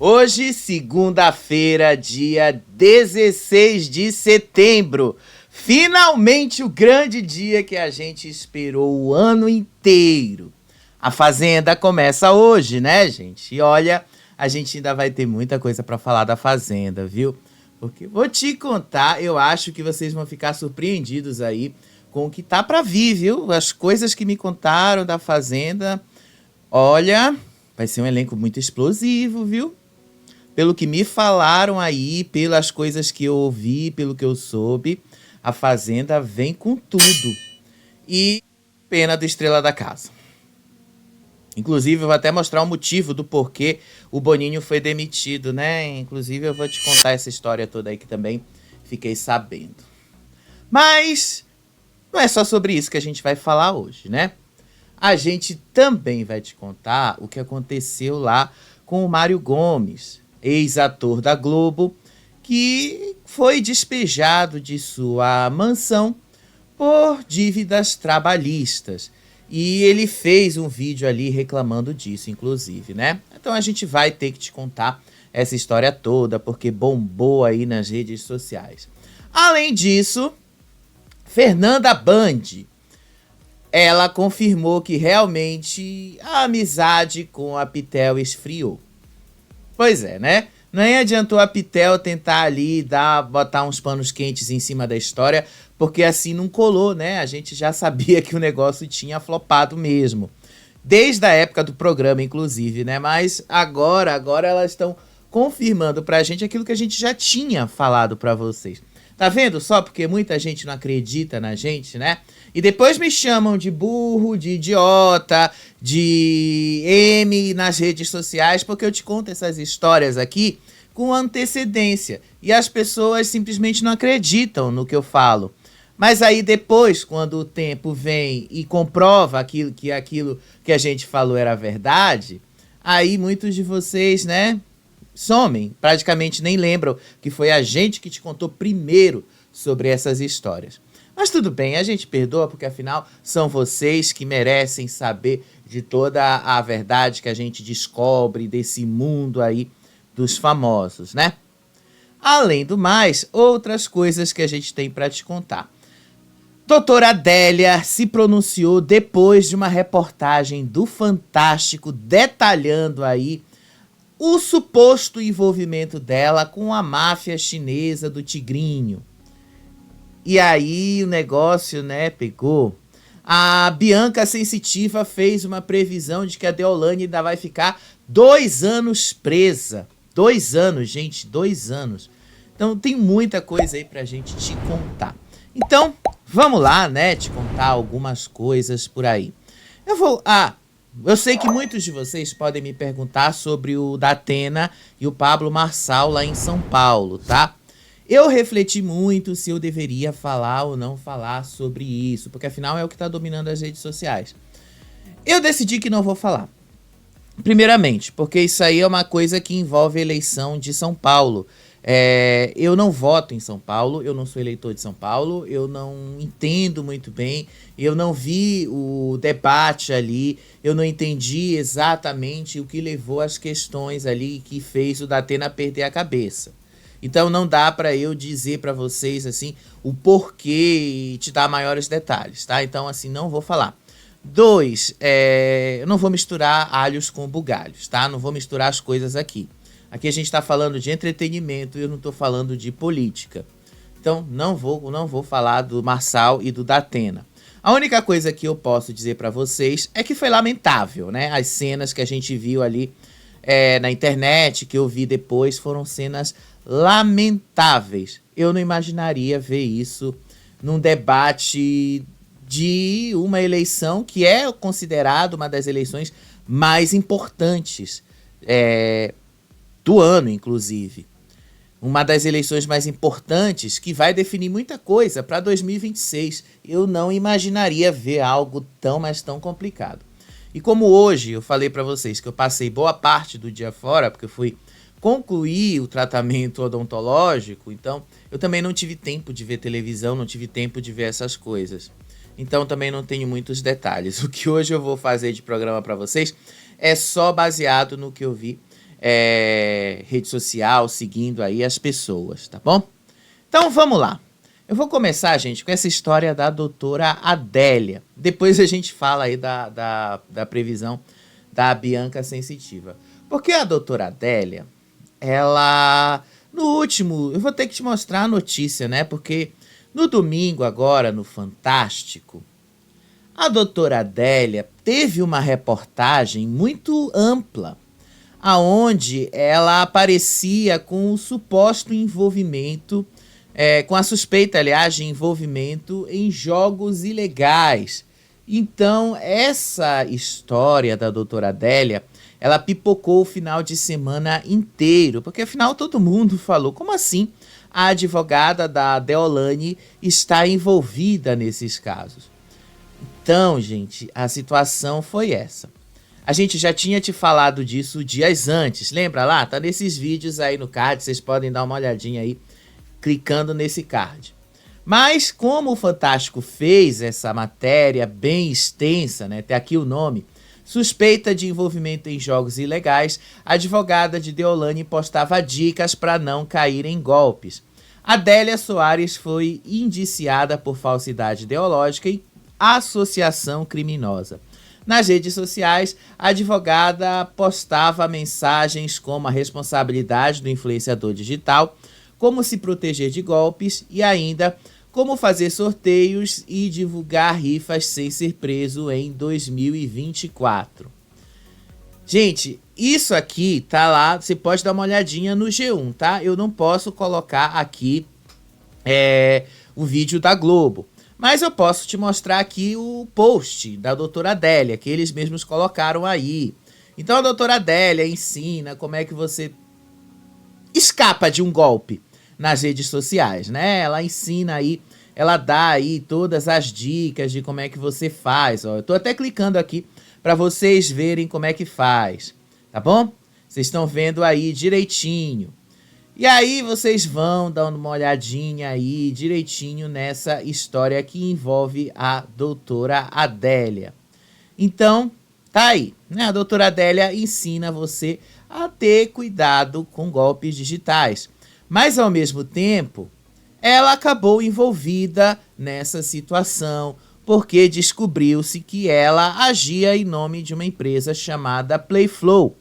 Hoje, segunda-feira, dia 16 de setembro. Finalmente o grande dia que a gente esperou o ano inteiro. A Fazenda começa hoje, né, gente? E olha, a gente ainda vai ter muita coisa pra falar da Fazenda, viu? Porque vou te contar, eu acho que vocês vão ficar surpreendidos aí com o que tá pra vir, viu? As coisas que me contaram da Fazenda. Olha, vai ser um elenco muito explosivo, viu? Pelo que me falaram aí, pelas coisas que eu ouvi, pelo que eu soube, a Fazenda vem com tudo. E pena do Estrela da Casa. Inclusive, eu vou até mostrar o motivo do porquê o Boninho foi demitido, né? Inclusive, eu vou te contar essa história toda aí que também fiquei sabendo. Mas não é só sobre isso que a gente vai falar hoje, né? A gente também vai te contar o que aconteceu lá com o Mário Gomes, ex-ator da Globo, que foi despejado de sua mansão por dívidas trabalhistas. E ele fez um vídeo ali reclamando disso, inclusive, né? Então a gente vai ter que te contar essa história toda, porque bombou aí nas redes sociais. Além disso, Fernanda Band, ela confirmou que realmente a amizade com a Pitel esfriou. Pois é, né? Nem adiantou a Pitel tentar ali botar uns panos quentes em cima da história, porque assim não colou, né? A gente já sabia que o negócio tinha flopado mesmo. Desde a época do programa, inclusive, né? Mas agora elas estão confirmando pra gente aquilo que a gente já tinha falado pra vocês. Tá vendo só? Porque muita gente não acredita na gente, né? E depois me chamam de burro, de idiota, de M nas redes sociais, porque eu te conto essas histórias aqui com antecedência. E as pessoas simplesmente não acreditam no que eu falo. Mas aí depois, quando o tempo vem e comprova aquilo que a gente falou era verdade, aí muitos de vocês, né, somem, praticamente nem lembram que foi a gente que te contou primeiro sobre essas histórias. Mas tudo bem, a gente perdoa porque afinal são vocês que merecem saber de toda a verdade que a gente descobre desse mundo aí dos famosos, né? Além do mais, outras coisas que a gente tem para te contar. Doutora Adélia se pronunciou depois de uma reportagem do Fantástico detalhando aí o suposto envolvimento dela com a máfia chinesa do Tigrinho. E aí o negócio, né, pegou. A Bianca Sensitiva fez uma previsão de que a Deolane ainda vai ficar 2 anos presa. 2 anos, gente, 2 anos. Então tem muita coisa aí pra gente te contar. Então, vamos lá, né, te contar algumas coisas por aí. Eu sei que muitos de vocês podem me perguntar sobre o Datena e o Pablo Marçal lá em São Paulo, tá? Eu refleti muito se eu deveria falar ou não falar sobre isso, porque afinal é o que tá dominando as redes sociais. Eu decidi que não vou falar. Primeiramente, porque isso aí é uma coisa que envolve a eleição de São Paulo. Eu não voto em São Paulo, eu não sou eleitor de São Paulo, eu não entendo muito bem, eu não vi o debate ali, eu não entendi exatamente o que levou às questões ali que fez o Datena perder a cabeça. Então não dá para eu dizer para vocês assim o porquê e te dar maiores detalhes, tá? Então assim, não vou falar. 2, eu não vou misturar alhos com bugalhos, tá? Não vou misturar as coisas aqui. Aqui a gente está falando de entretenimento e eu não estou falando de política. Então não vou falar do Marçal e do Datena. A única coisa que eu posso dizer para vocês é que foi lamentável, né? As cenas que a gente viu ali na internet, que eu vi depois, foram cenas lamentáveis. Eu não imaginaria ver isso num debate de uma eleição que é considerada uma das eleições mais importantes do ano, inclusive. Uma das eleições mais importantes que vai definir muita coisa para 2026. Eu não imaginaria ver algo tão, mas tão complicado. E como hoje eu falei para vocês que eu passei boa parte do dia fora, porque eu fui concluir o tratamento odontológico, então eu também não tive tempo de ver televisão, não tive tempo de ver essas coisas. Então também não tenho muitos detalhes. O que hoje eu vou fazer de programa para vocês é só baseado no que eu vi rede social, seguindo aí as pessoas, tá bom? Então vamos lá. Eu vou começar, gente, com essa história da doutora Adélia. Depois a gente fala aí da previsão da Bianca Sensitiva. Porque a doutora Adélia, ela... No último... Eu vou ter que te mostrar a notícia, né? Porque no domingo agora, no Fantástico, a doutora Adélia teve uma reportagem muito ampla, aonde ela aparecia com o suposto envolvimento... com a suspeita, aliás, de envolvimento em jogos ilegais. Então, essa história da doutora Adélia, ela pipocou o final de semana inteiro, porque afinal todo mundo falou, como assim a advogada da Deolane está envolvida nesses casos? Então, gente, a situação foi essa. A gente já tinha te falado disso dias antes, lembra lá? Tá nesses vídeos aí no card, vocês podem dar uma olhadinha aí, clicando nesse card. Mas como o Fantástico fez essa matéria bem extensa, né, tem aqui o nome, suspeita de envolvimento em jogos ilegais, a advogada de Deolane postava dicas para não cair em golpes. Adélia Soares foi indiciada por falsidade ideológica e associação criminosa. Nas redes sociais, a advogada postava mensagens como a responsabilidade do influenciador digital, como se proteger de golpes e ainda como fazer sorteios e divulgar rifas sem ser preso em 2024. Gente, isso aqui tá lá, você pode dar uma olhadinha no G1, tá? Eu não posso colocar aqui o vídeo da Globo, mas eu posso te mostrar aqui o post da doutora Adélia, que eles mesmos colocaram aí. Então a doutora Adélia ensina como é que você escapa de um golpe nas redes sociais, né? Ela ensina aí, ela dá aí todas as dicas de como é que você faz, ó. Eu tô até clicando aqui para vocês verem como é que faz, tá bom? Vocês estão vendo aí direitinho. E aí vocês vão dando uma olhadinha aí direitinho nessa história que envolve a doutora Adélia. Então, tá aí, né? A doutora Adélia ensina você a ter cuidado com golpes digitais. Mas, ao mesmo tempo, ela acabou envolvida nessa situação, porque descobriu-se que ela agia em nome de uma empresa chamada Playflow.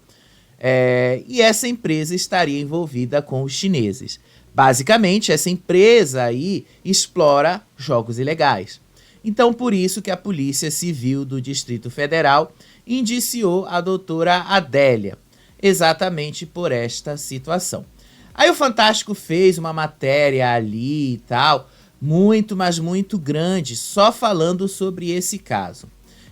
E essa empresa estaria envolvida com os chineses. Basicamente, essa empresa aí explora jogos ilegais. Então, por isso que a Polícia Civil do Distrito Federal indiciou a doutora Adélia, exatamente por esta situação. Aí o Fantástico fez uma matéria ali e tal, muito, mas muito grande, só falando sobre esse caso.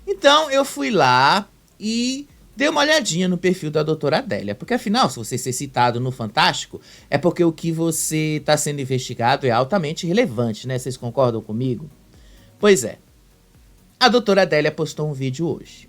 Então eu fui lá e dei uma olhadinha no perfil da doutora Adélia, porque afinal, se você ser citado no Fantástico, é porque o que você está sendo investigado é altamente relevante, né? Vocês concordam comigo? Pois é, a doutora Adélia postou um vídeo hoje.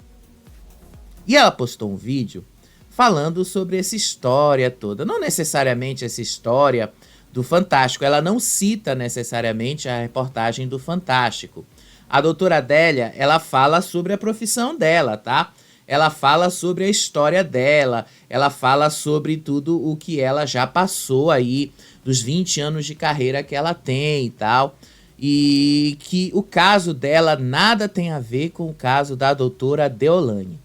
E ela postou um vídeo falando sobre essa história toda. Não necessariamente essa história do Fantástico, ela não cita necessariamente a reportagem do Fantástico. A doutora Adélia, ela fala sobre a profissão dela, tá? Ela fala sobre a história dela, ela fala sobre tudo o que ela já passou aí, dos 20 anos de carreira que ela tem e tal. E que o caso dela nada tem a ver com o caso da doutora Deolane.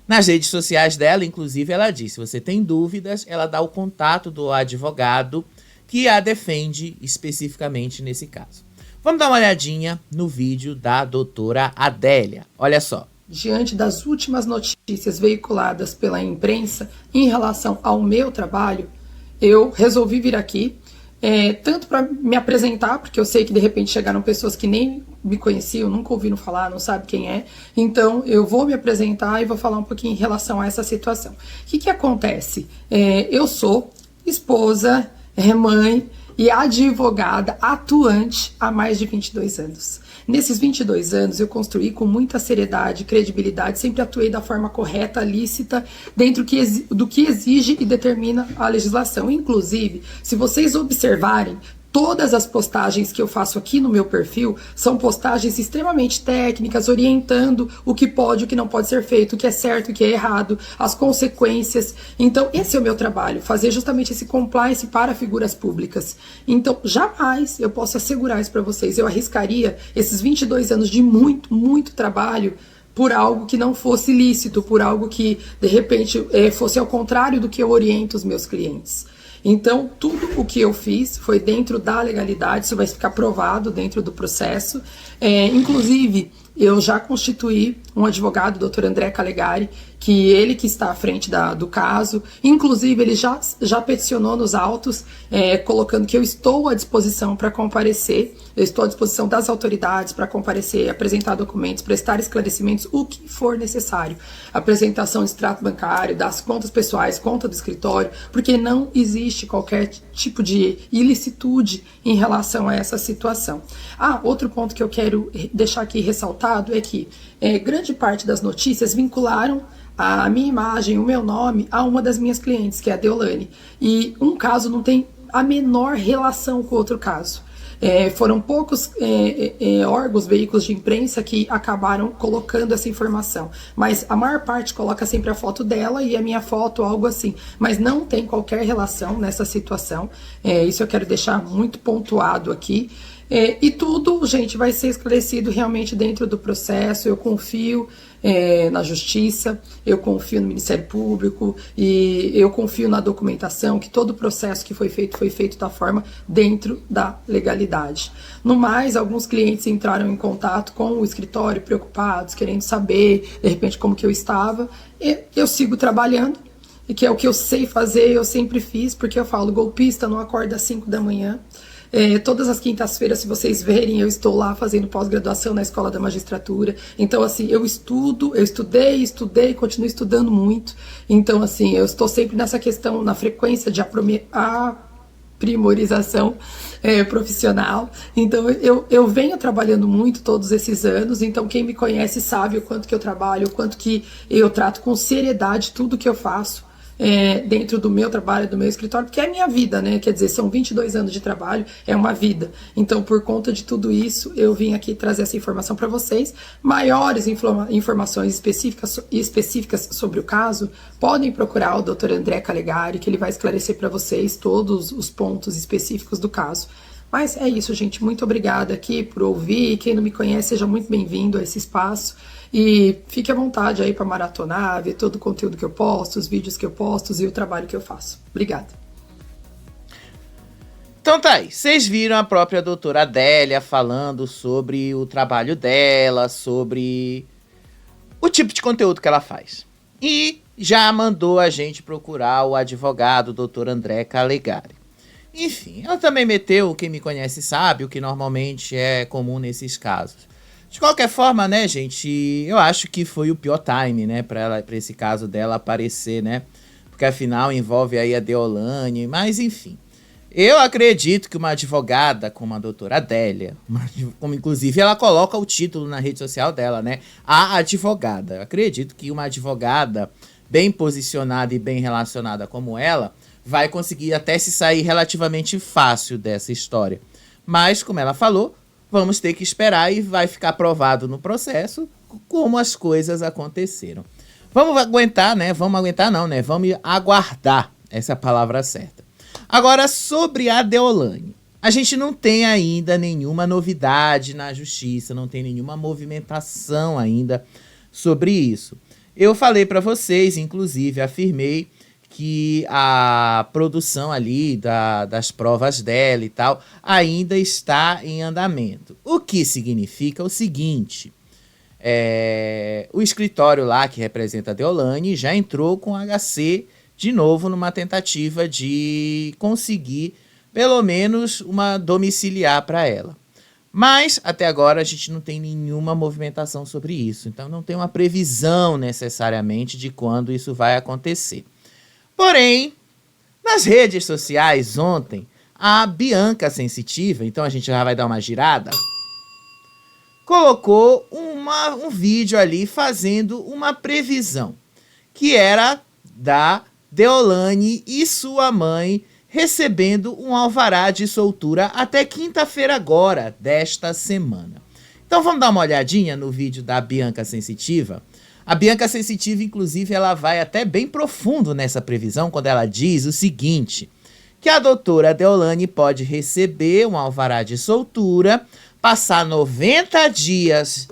Nas redes sociais dela, inclusive, ela disse, se você tem dúvidas, ela dá o contato do advogado que a defende especificamente nesse caso. Vamos dar uma olhadinha no vídeo da doutora Adélia. Olha só. Diante das últimas notícias veiculadas pela imprensa em relação ao meu trabalho, eu resolvi vir aqui, tanto para me apresentar, porque eu sei que de repente chegaram pessoas que nem me conheciam, nunca ouviram falar, não sabem quem é. Então eu vou me apresentar e vou falar um pouquinho em relação a essa situação. O que acontece? Eu sou esposa, mãe e advogada atuante há mais de 22 anos. Nesses 22 anos eu construí com muita seriedade, credibilidade, sempre atuei da forma correta, lícita, dentro do que exige e determina a legislação. Inclusive, se vocês observarem, Todas as postagens que eu faço aqui no meu perfil são postagens extremamente técnicas, orientando o que pode e o que não pode ser feito, o que é certo e o que é errado, as consequências. Então, esse é o meu trabalho, fazer justamente esse compliance para figuras públicas. Então, jamais eu posso assegurar isso para vocês. Eu arriscaria esses 22 anos de muito, muito trabalho por algo que não fosse lícito, por algo que, de repente, fosse ao contrário do que eu oriento os meus clientes. Então, tudo o que eu fiz foi dentro da legalidade, isso vai ficar provado dentro do processo. Inclusive, eu já constituí um advogado, o doutor André Calegari, que ele que está à frente do caso. Inclusive, ele já peticionou nos autos, colocando que eu estou à disposição para comparecer, eu estou à disposição das autoridades para comparecer, apresentar documentos, prestar esclarecimentos, o que for necessário. Apresentação de extrato bancário, das contas pessoais, conta do escritório, porque não existe qualquer tipo de ilicitude em relação a essa situação. Outro ponto que eu quero deixar aqui ressaltado é que grande parte das notícias vincularam a minha imagem, o meu nome, a uma das minhas clientes, que é a Deolane. E um caso não tem a menor relação com o outro caso. Foram poucos órgãos, veículos de imprensa que acabaram colocando essa informação, mas a maior parte coloca sempre a foto dela e a minha foto, algo assim, mas não tem qualquer relação nessa situação. Isso eu quero deixar muito pontuado aqui. E tudo, gente, vai ser esclarecido realmente dentro do processo. Eu confio na justiça, eu confio no Ministério Público e eu confio na documentação, que todo o processo que foi feito da forma dentro da legalidade. No mais, alguns clientes entraram em contato com o escritório preocupados, querendo saber, de repente, como que eu estava. Eu sigo trabalhando, e que é o que eu sei fazer, eu sempre fiz, porque eu falo, golpista não acorda às 5 da manhã. Todas as quintas-feiras, se vocês verem, eu estou lá fazendo pós-graduação na Escola da Magistratura. Então, assim, eu estudei, continuo estudando muito. Então, assim, eu estou sempre nessa questão, na frequência de aprimorização profissional. Então, eu venho trabalhando muito todos esses anos. Então, quem me conhece sabe o quanto que eu trabalho, o quanto que eu trato com seriedade tudo que eu faço. Dentro do meu trabalho, do meu escritório, porque é a minha vida, né? Quer dizer, são 22 anos de trabalho, é uma vida. Então, por conta de tudo isso, eu vim aqui trazer essa informação para vocês. Maiores informações específicas sobre o caso, podem procurar o Dr. André Calegari, que ele vai esclarecer para vocês todos os pontos específicos do caso. Mas é isso, gente. Muito obrigada aqui por ouvir. Quem não me conhece, seja muito bem-vindo a esse espaço. E fique à vontade aí para maratonar, ver todo o conteúdo que eu posto, os vídeos que eu posto e o trabalho que eu faço. Obrigada. Então tá aí, vocês viram a própria doutora Adélia falando sobre o trabalho dela, sobre o tipo de conteúdo que ela faz. E já mandou a gente procurar o advogado doutor André Calegari. Enfim, ela também meteu, quem me conhece sabe, o que normalmente é comum nesses casos. De qualquer forma, né, gente, eu acho que foi o pior time, né, pra esse caso dela aparecer, né, porque afinal envolve aí a Deolane, mas enfim. Eu acredito que uma advogada como a doutora Adélia, como inclusive ela coloca o título na rede social dela, né, a advogada. Eu acredito que uma advogada bem posicionada e bem relacionada como ela vai conseguir até se sair relativamente fácil dessa história. Mas, como ela falou, vamos ter que esperar e vai ficar provado no processo como as coisas aconteceram. Vamos aguentar, né? Vamos aguentar não, né? Vamos aguardar, essa é a palavra certa. Agora, sobre a Deolane. A gente não tem ainda nenhuma novidade na justiça, não tem nenhuma movimentação ainda sobre isso. Eu falei para vocês, inclusive, afirmei que a produção ali das provas dela e tal ainda está em andamento. O que significa o seguinte, o escritório lá que representa a Deolane já entrou com HC de novo numa tentativa de conseguir pelo menos uma domiciliar para ela. Mas até agora a gente não tem nenhuma movimentação sobre isso, então não tem uma previsão necessariamente de quando isso vai acontecer. Porém, nas redes sociais ontem, a Bianca Sensitiva, então a gente já vai dar uma girada, colocou um vídeo ali fazendo uma previsão, que era da Deolane e sua mãe recebendo um alvará de soltura até quinta-feira agora, desta semana. Então vamos dar uma olhadinha no vídeo da Bianca Sensitiva? A Bianca Sensitiva, inclusive, ela vai até bem profundo nessa previsão, quando ela diz o seguinte, que a doutora Deolane pode receber um alvará de soltura, passar 90 dias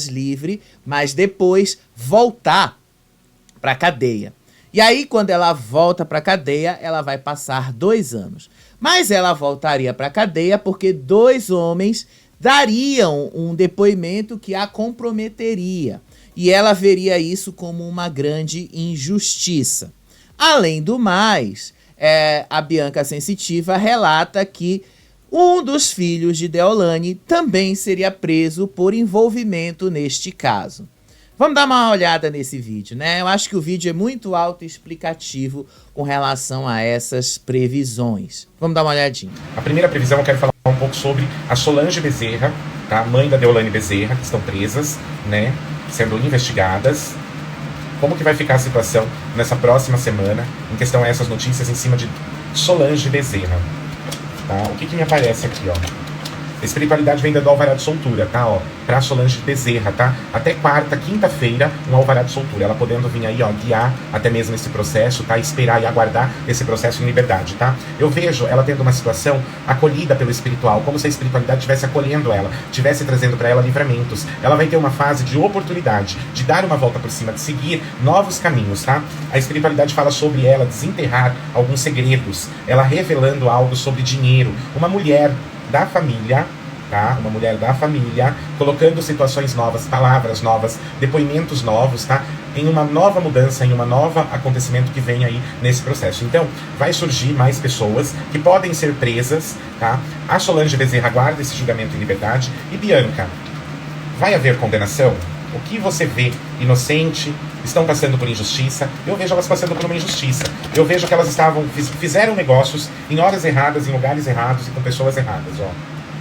livre, mas depois voltar para a cadeia. E aí, quando ela volta para a cadeia, ela vai passar 2 anos. Mas ela voltaria para a cadeia porque 2 homens dariam um depoimento que a comprometeria. E ela veria isso como uma grande injustiça. Além do mais, a Bianca Sensitiva relata que um dos filhos de Deolane também seria preso por envolvimento neste caso. Vamos dar uma olhada nesse vídeo, né? Eu acho que o vídeo é muito autoexplicativo com relação a essas previsões. Vamos dar uma olhadinha. A primeira previsão eu quero falar um pouco sobre a Solange Bezerra, tá? Mãe da Deolane Bezerra, que estão presas, né? Sendo investigadas. Como que vai ficar a situação nessa próxima semana em questão a essas notícias em cima de Solange Bezerra, tá? O que me aparece aqui, ó? A espiritualidade vem dando alvará de soltura, tá, ó, pra Solange Bezerra, tá? Até quarta, quinta-feira, um alvará de soltura. Ela podendo vir aí, ó, guiar até mesmo esse processo, tá? Esperar e aguardar esse processo em liberdade, tá? Eu vejo ela tendo uma situação acolhida pelo espiritual, como se a espiritualidade estivesse acolhendo ela, estivesse trazendo pra ela livramentos. Ela vai ter uma fase de oportunidade, de dar uma volta por cima, de seguir novos caminhos, tá? A espiritualidade fala sobre ela desenterrar alguns segredos, ela revelando algo sobre dinheiro. Uma mulher da família, tá? Uma mulher da família, colocando situações novas, palavras novas, depoimentos novos, tá? Em uma nova mudança, em uma nova acontecimento que vem aí nesse processo. Então, vai surgir mais pessoas que podem ser presas, tá? A Solange Bezerra aguarda esse julgamento em liberdade. E Bianca, vai haver condenação? O que você vê? Inocente? Estão passando por injustiça? Eu vejo elas passando por uma injustiça. Eu vejo que elas fizeram negócios em horas erradas, em lugares errados e com pessoas erradas, ó.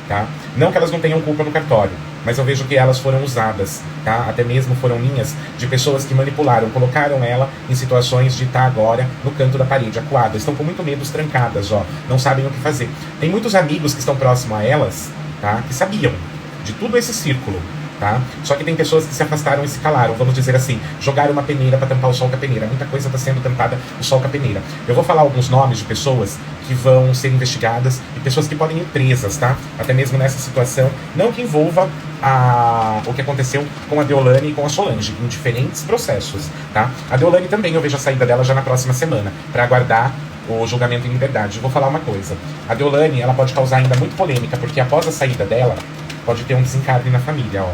Tá? Não que elas não tenham culpa no cartório, mas eu vejo que elas foram usadas, tá? Até mesmo foram linhas de pessoas que manipularam, colocaram ela em situações de estar agora no canto da parede, acuada. Estão com muito medo, trancadas, ó. Não sabem o que fazer. Tem muitos amigos que estão próximos a elas, tá? Que sabiam de tudo esse círculo. Tá? Só que tem pessoas que se afastaram e se calaram, vamos dizer assim, jogaram uma peneira para tampar o sol com a peneira. Muita coisa está sendo tampada o sol com a peneira. Eu vou falar alguns nomes de pessoas que vão ser investigadas e pessoas que podem ir presas, tá? Até mesmo nessa situação, não que envolva o que aconteceu com a Deolane e com a Solange, em diferentes processos, tá? A Deolane também, eu vejo a saída dela já na próxima semana, para aguardar o julgamento em liberdade. Eu vou falar uma coisa, a Deolane, ela pode causar ainda muito polêmica, porque após a saída dela, pode ter um desencarne na família, ó.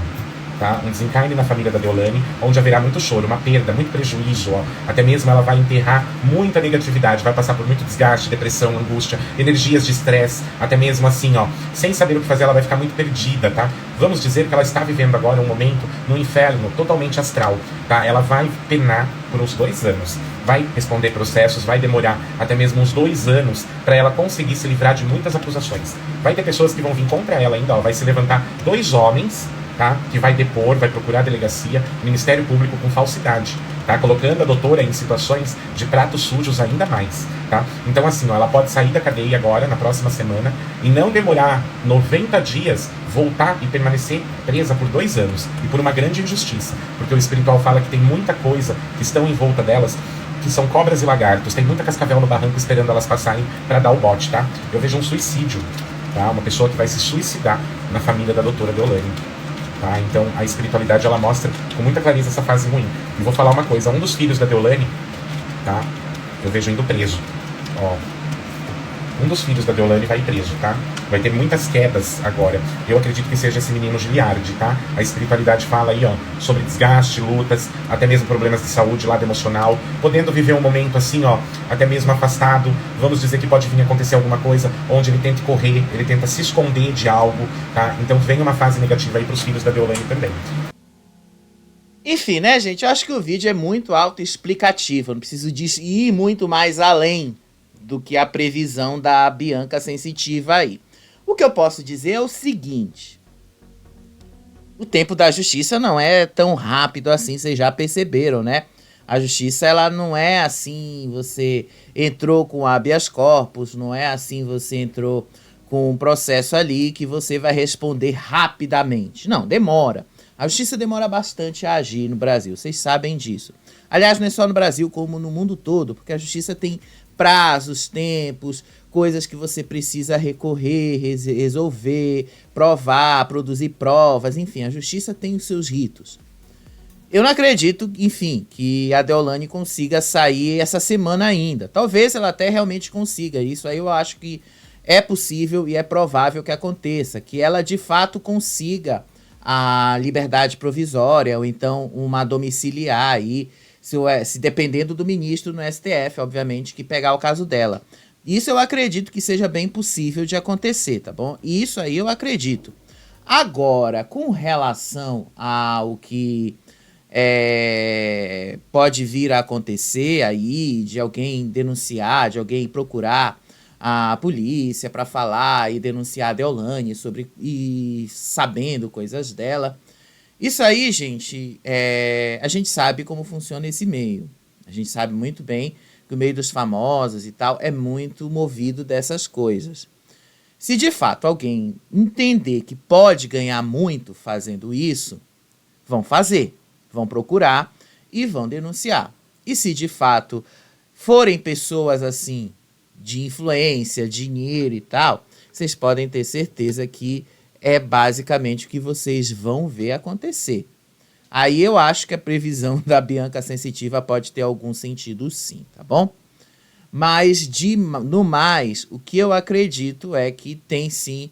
Tá? Um desencarne na família da Deolane, onde haverá muito choro, uma perda, muito prejuízo, ó. Até mesmo ela vai enterrar muita negatividade, vai passar por muito desgaste, depressão, angústia, energias de estresse, até mesmo assim, ó, sem saber o que fazer, ela vai ficar muito perdida, tá? Vamos dizer que ela está vivendo agora um momento no inferno totalmente astral, tá? Ela vai penar por uns 2 anos, vai responder processos, vai demorar até mesmo uns 2 anos para ela conseguir se livrar de muitas acusações. Vai ter pessoas que vão vir contra ela ainda, ó, vai se levantar 2 homens, tá? Que vai depor, vai procurar a delegacia, Ministério Público com falsidade, tá? Colocando a doutora em situações de pratos sujos ainda mais, tá? Então assim, ó, ela pode sair da cadeia agora, na próxima semana, e não demorar 90 dias, voltar e permanecer presa por 2 anos, e por uma grande injustiça, porque o espiritual fala que tem muita coisa que estão em volta delas, que são cobras e lagartos, tem muita cascavel no barranco esperando elas passarem para dar o bote, tá? Eu vejo um suicídio, tá? Uma pessoa que vai se suicidar na família da doutora Deolane. Tá? Então a espiritualidade ela mostra com muita clareza essa fase ruim. E vou falar uma coisa, um dos filhos da Deolane, tá? Eu vejo indo preso. Ó, um dos filhos da Deolane vai preso, tá? Vai ter muitas quedas agora. Eu acredito que seja esse menino Giliardi, tá? A espiritualidade fala aí, ó, sobre desgaste, lutas, até mesmo problemas de saúde, lado emocional, podendo viver um momento assim, ó, até mesmo afastado. Vamos dizer que pode vir acontecer alguma coisa onde ele tenta correr, ele tenta se esconder de algo, tá? Então vem uma fase negativa aí pros filhos da Deolane também. Enfim, né, gente? Eu acho que o vídeo é muito autoexplicativo. Eu não preciso ir muito mais além do que a previsão da Bianca Sensitiva aí. O que eu posso dizer é o seguinte: o tempo da justiça não é tão rápido assim, vocês já perceberam, né? A justiça, ela não é assim, você entrou com habeas corpus, não é assim, você entrou com um processo ali que você vai responder rapidamente. Não, demora. A justiça demora bastante a agir no Brasil, vocês sabem disso. Aliás, não é só no Brasil, como no mundo todo, porque a justiça tem prazos, tempos, coisas que você precisa recorrer, resolver, provar, produzir provas, enfim, a justiça tem os seus ritos. Eu não acredito, enfim, que a Deolane consiga sair essa semana ainda. Talvez ela até realmente consiga. Isso aí eu acho que é possível e é provável que aconteça. Que ela de fato consiga a liberdade provisória ou então uma domiciliar aí, se dependendo do ministro no STF, obviamente, que pegar o caso dela. Isso eu acredito que seja bem possível de acontecer, tá bom? Isso aí eu acredito. Agora, com relação ao que pode vir a acontecer aí, de alguém denunciar, de alguém procurar a polícia para falar e denunciar a Deolane e sabendo coisas dela. Isso aí, gente, a gente sabe como funciona esse meio. A gente sabe muito bem que o meio dos famosos e tal é muito movido dessas coisas. Se de fato alguém entender que pode ganhar muito fazendo isso, vão fazer. Vão procurar e vão denunciar. E se de fato forem pessoas assim, de influência, dinheiro e tal, vocês podem ter certeza que é basicamente o que vocês vão ver acontecer. Aí eu acho que a previsão da Bianca Sensitiva pode ter algum sentido sim, tá bom? Mas no mais, o que eu acredito é que tem sim,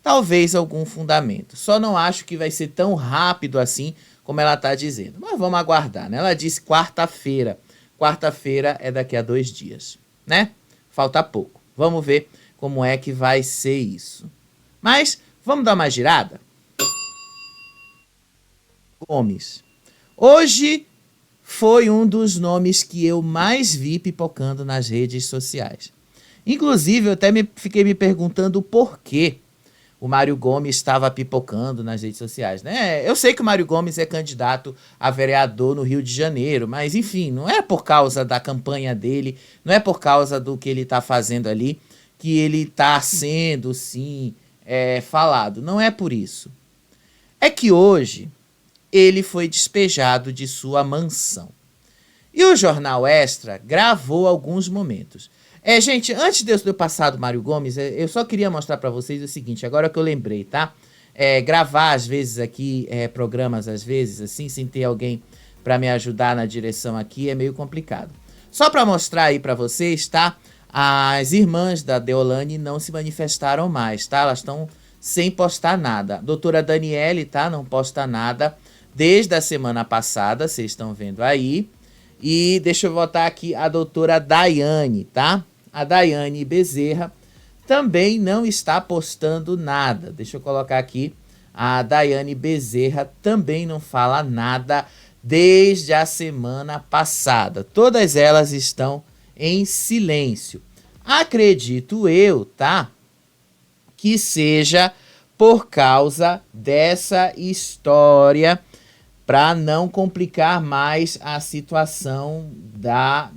talvez algum fundamento. Só não acho que vai ser tão rápido assim, como ela está dizendo. Mas vamos aguardar, né? Ela disse quarta-feira. Quarta-feira é daqui a 2 dias, né? Falta pouco. Vamos ver como é que vai ser isso. Mas vamos dar uma girada? Gomes. Hoje foi um dos nomes que eu mais vi pipocando nas redes sociais. Inclusive, eu até fiquei me perguntando por quê o Mário Gomes estava pipocando nas redes sociais, né? Eu sei que o Mário Gomes é candidato a vereador no Rio de Janeiro, mas enfim, não é por causa da campanha dele, não é por causa do que ele está fazendo ali, que ele está sendo, sim, falado. Não é por isso. É que hoje ele foi despejado de sua mansão. E o Jornal Extra gravou alguns momentos. Gente, antes de eu passar do Mário Gomes, eu só queria mostrar para vocês o seguinte, agora que eu lembrei, tá? Gravar, às vezes, aqui, programas, às vezes, assim, sem ter alguém para me ajudar na direção aqui, é meio complicado. Só para mostrar aí para vocês, tá? As irmãs da Deolane não se manifestaram mais, tá? Elas estão sem postar nada. A doutora Daniele, tá? Não posta nada desde a semana passada, vocês estão vendo aí. E deixa eu botar aqui a doutora Daiane, tá? A Daiane Bezerra também não está postando nada. Deixa eu colocar aqui. A Daiane Bezerra também não fala nada desde a semana passada. Todas elas estão em silêncio. Acredito eu, tá? Que seja por causa dessa história, para não complicar mais a situação da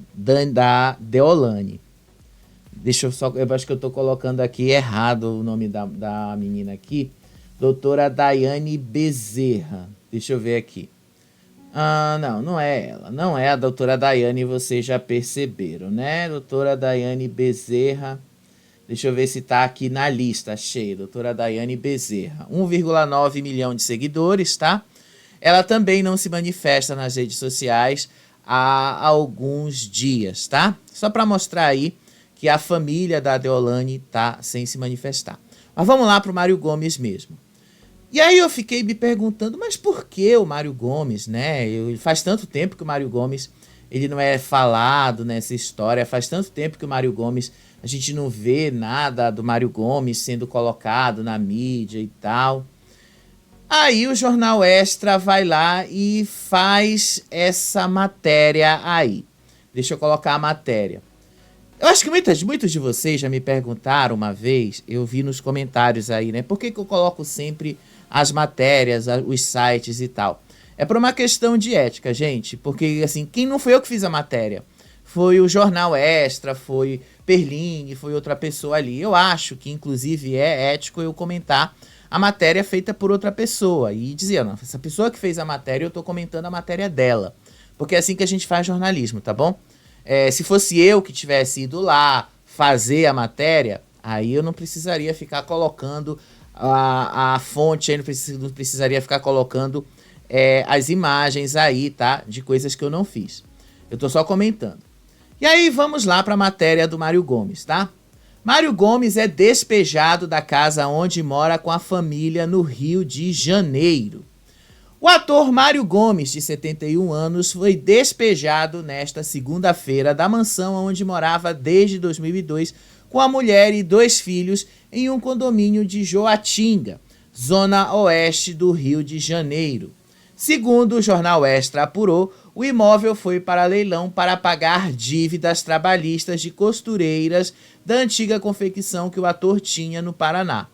Deolane. Eu acho que eu estou colocando aqui errado o nome da menina aqui. Doutora Daiane Bezerra. Deixa eu ver aqui. Não é ela. Não é a doutora Daiane, vocês já perceberam, né? Doutora Daiane Bezerra. Deixa eu ver se está aqui na lista. Achei. Doutora Daiane Bezerra. 1,9 milhão de seguidores, tá? Ela também não se manifesta nas redes sociais há alguns dias, tá? Só para mostrar aí que a família da Deolane tá sem se manifestar. Mas vamos lá para o Mário Gomes mesmo. E aí eu fiquei me perguntando, mas por que o Mário Gomes, né? Faz tanto tempo que o Mário Gomes ele não é falado nessa história, faz tanto tempo que o Mário Gomes, a gente não vê nada do Mário Gomes sendo colocado na mídia e tal. Aí o Jornal Extra vai lá e faz essa matéria aí. Deixa eu colocar a matéria. Eu acho que muitos de vocês já me perguntaram uma vez, eu vi nos comentários aí, né? Por que eu coloco sempre as matérias, os sites e tal? É por uma questão de ética, gente, porque assim, quem não foi eu que fiz a matéria, foi o Jornal Extra, foi Perline, foi outra pessoa ali. Eu acho que inclusive é ético eu comentar a matéria feita por outra pessoa e dizer, não, essa pessoa que fez a matéria, eu tô comentando a matéria dela, porque é assim que a gente faz jornalismo, tá bom? Se fosse eu que tivesse ido lá fazer a matéria, aí eu não precisaria ficar colocando a fonte, aí não precisaria ficar colocando as imagens aí, tá? De coisas que eu não fiz. Eu tô só comentando. E aí vamos lá para a matéria do Mário Gomes, tá? Mário Gomes é despejado da casa onde mora com a família no Rio de Janeiro. O ator Mário Gomes, de 71 anos, foi despejado nesta segunda-feira da mansão onde morava desde 2002 com a mulher e 2 filhos em um condomínio de Joatinga, zona oeste do Rio de Janeiro. Segundo o Jornal Extra apurou, o imóvel foi para leilão para pagar dívidas trabalhistas de costureiras da antiga confecção que o ator tinha no Paraná.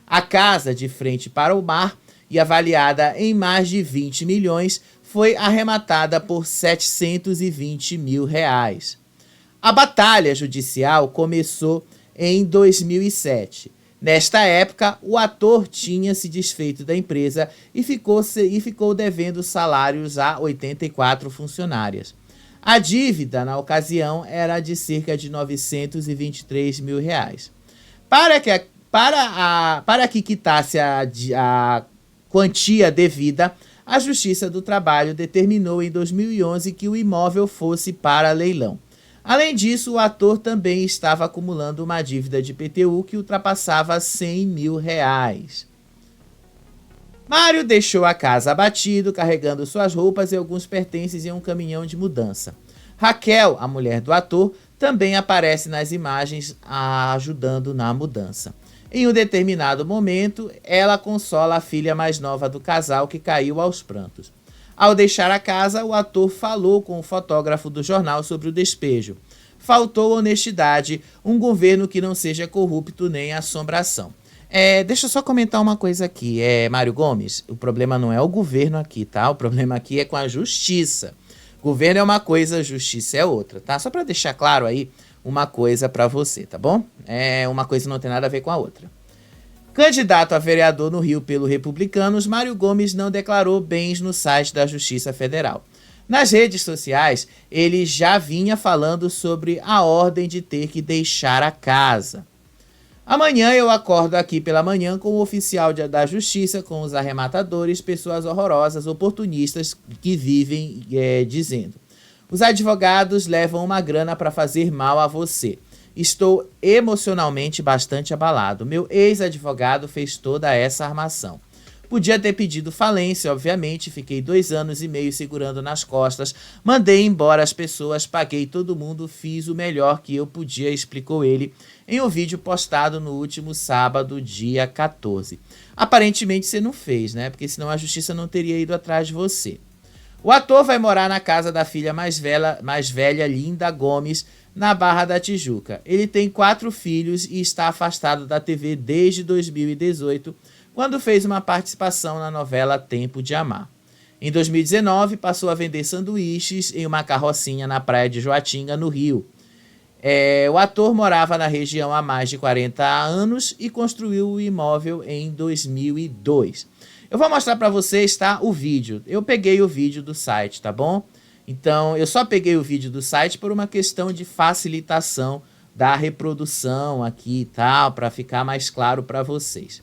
A casa, de frente para o mar e avaliada em mais de 20 milhões, foi arrematada por R$ 720 mil. A batalha judicial começou em 2007. Nesta época, o ator tinha se desfeito da empresa e ficou devendo salários a 84 funcionárias. A dívida, na ocasião, era de cerca de R$ 923 mil. Para que quitasse a quantia devida, a Justiça do Trabalho determinou em 2011 que o imóvel fosse para leilão. Além disso, o ator também estava acumulando uma dívida de IPTU que ultrapassava R$ 100 mil. Mário deixou a casa abatido, carregando suas roupas e alguns pertences em um caminhão de mudança. Raquel, a mulher do ator, também aparece nas imagens ajudando na mudança. Em um determinado momento, ela consola a filha mais nova do casal que caiu aos prantos. Ao deixar a casa, o ator falou com o fotógrafo do jornal sobre o despejo. Faltou honestidade, um governo que não seja corrupto nem assombração. Deixa eu só comentar uma coisa aqui. Mário Gomes, o problema não é o governo aqui, tá? O problema aqui é com a justiça. Governo é uma coisa, justiça é outra, tá? Só para deixar claro aí uma coisa para você, tá bom? Uma coisa não tem nada a ver com a outra. Candidato a vereador no Rio pelo Republicanos, Mário Gomes não declarou bens no site da Justiça Federal. Nas redes sociais, ele já vinha falando sobre a ordem de ter que deixar a casa. Amanhã eu acordo aqui pela manhã com o oficial da Justiça, com os arrematadores, pessoas horrorosas, oportunistas que vivem dizendo: os advogados levam uma grana para fazer mal a você. Estou emocionalmente bastante abalado. Meu ex-advogado fez toda essa armação. Podia ter pedido falência, obviamente. Fiquei 2 anos e meio segurando nas costas. Mandei embora as pessoas, paguei todo mundo, fiz o melhor que eu podia, explicou ele em um vídeo postado no último sábado, dia 14. Aparentemente você não fez, né? Porque senão a justiça não teria ido atrás de você. O ator vai morar na casa da filha mais velha, Linda Gomes, na Barra da Tijuca. Ele tem 4 filhos e está afastado da TV desde 2018, quando fez uma participação na novela Tempo de Amar. Em 2019, passou a vender sanduíches em uma carrocinha na praia de Joatinga, no Rio. O ator morava na região há mais de 40 anos e construiu o imóvel em 2002. Eu vou mostrar para vocês, tá, o vídeo. Eu peguei o vídeo do site, tá bom? Então, eu só peguei o vídeo do site por uma questão de facilitação da reprodução aqui e tal, para ficar mais claro para vocês.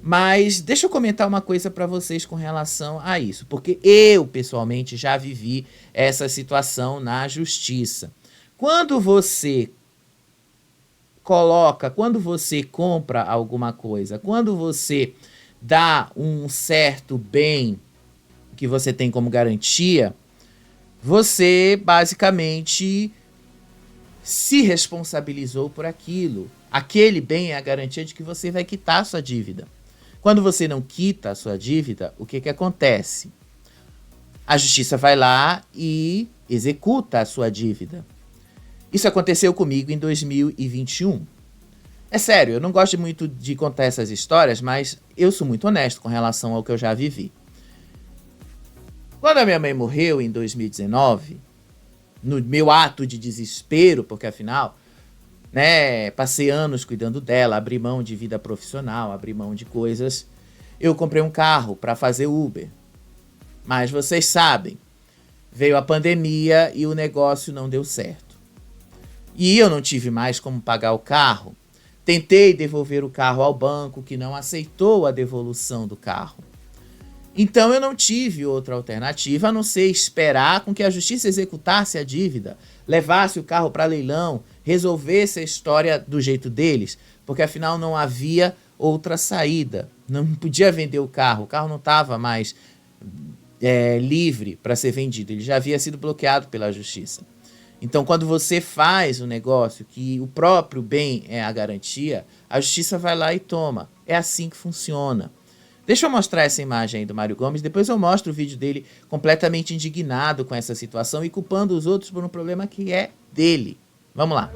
Mas deixa eu comentar uma coisa para vocês com relação a isso, porque eu, pessoalmente, já vivi essa situação na justiça. Quando você compra alguma coisa, quando você dá um certo bem que você tem como garantia, você basicamente se responsabilizou por aquilo. Aquele bem é a garantia de que você vai quitar a sua dívida. Quando você não quita a sua dívida, o que acontece? A justiça vai lá e executa a sua dívida. Isso aconteceu comigo em 2021. É sério, eu não gosto muito de contar essas histórias, mas eu sou muito honesto com relação ao que eu já vivi. Quando a minha mãe morreu em 2019, no meu ato de desespero, porque afinal, né, passei anos cuidando dela, abri mão de vida profissional, abri mão de coisas, eu comprei um carro para fazer Uber. Mas vocês sabem, veio a pandemia e o negócio não deu certo. E eu não tive mais como pagar o carro. Tentei devolver o carro ao banco, que não aceitou a devolução do carro. Então eu não tive outra alternativa a não ser esperar com que a justiça executasse a dívida, levasse o carro para leilão, resolvesse a história do jeito deles, porque afinal não havia outra saída. Não podia vender o carro não estava mais livre para ser vendido, ele já havia sido bloqueado pela justiça. Então, quando você faz um negócio que o próprio bem é a garantia, a justiça vai lá e toma. É assim que funciona. Deixa eu mostrar essa imagem aí do Mário Gomes, depois eu mostro o vídeo dele completamente indignado com essa situação e culpando os outros por um problema que é dele. Vamos lá.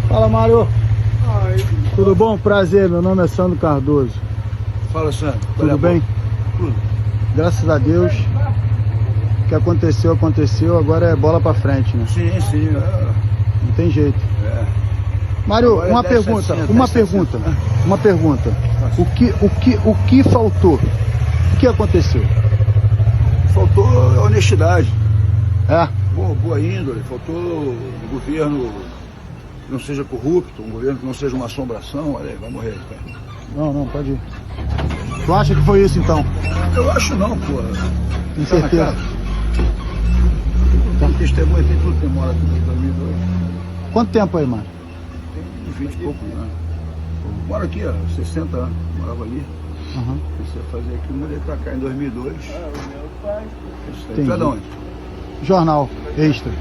Fala, Mário. Tudo bom? Prazer, meu nome é Sandro Cardoso. Fala, Sandro. Tudo bem? Tudo. Graças a Deus. O que aconteceu, aconteceu. Agora é bola pra frente, né? Sim, sim. Não tem jeito. Mário, Agora uma 10, pergunta. 700, Uma 10, pergunta. 700. Uma pergunta. O que faltou? O que aconteceu? Faltou honestidade. É? Boa índole. Faltou um governo que não seja corrupto, um governo que não seja uma assombração. Olha aí, vai morrer. Cara. Não, pode ir. Tu acha que foi isso então? Eu acho não, pô. Com certeza. Tem testemunha, tem tudo, tem mora aqui em 2002. Quanto tempo aí, Mário? Tem 20 e poucos anos. Moro aqui, há 60 anos. Morava ali. Uhum. Comecei a fazer aqui, mudei pra cá em 2002. Entendi. Tu é de onde? Jornal Extra.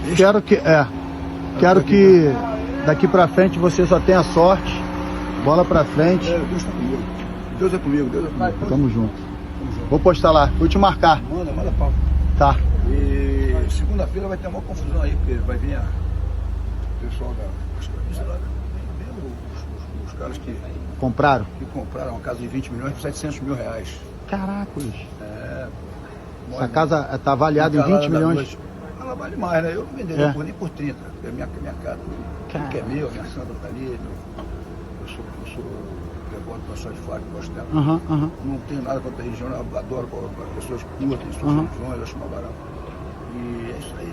Extra? Quero que daqui pra frente você só tenha sorte, bola pra frente. Deus tá comigo. Deus é comigo, Deus é comigo. Tamo junto. Vou postar lá, vou te marcar. Manda pau. Tá. E segunda-feira vai ter uma confusão aí, porque vai vir o pessoal os caras que Compraram? compraram uma casa de 20 milhões por 700 mil reais. Caracos. Essa casa tá avaliada em 20 milhões. Ela vale mais, né? Eu não venderia É. nem por 30, porque é minha casa. Tudo que é meu, a minha santa tá ali. Eu sou devoto da pessoa de fora que gosto dela. Aham. Não tenho nada contra a religião, eu adoro pessoas que curtem suas religiões, acho uma barato. E é isso aí.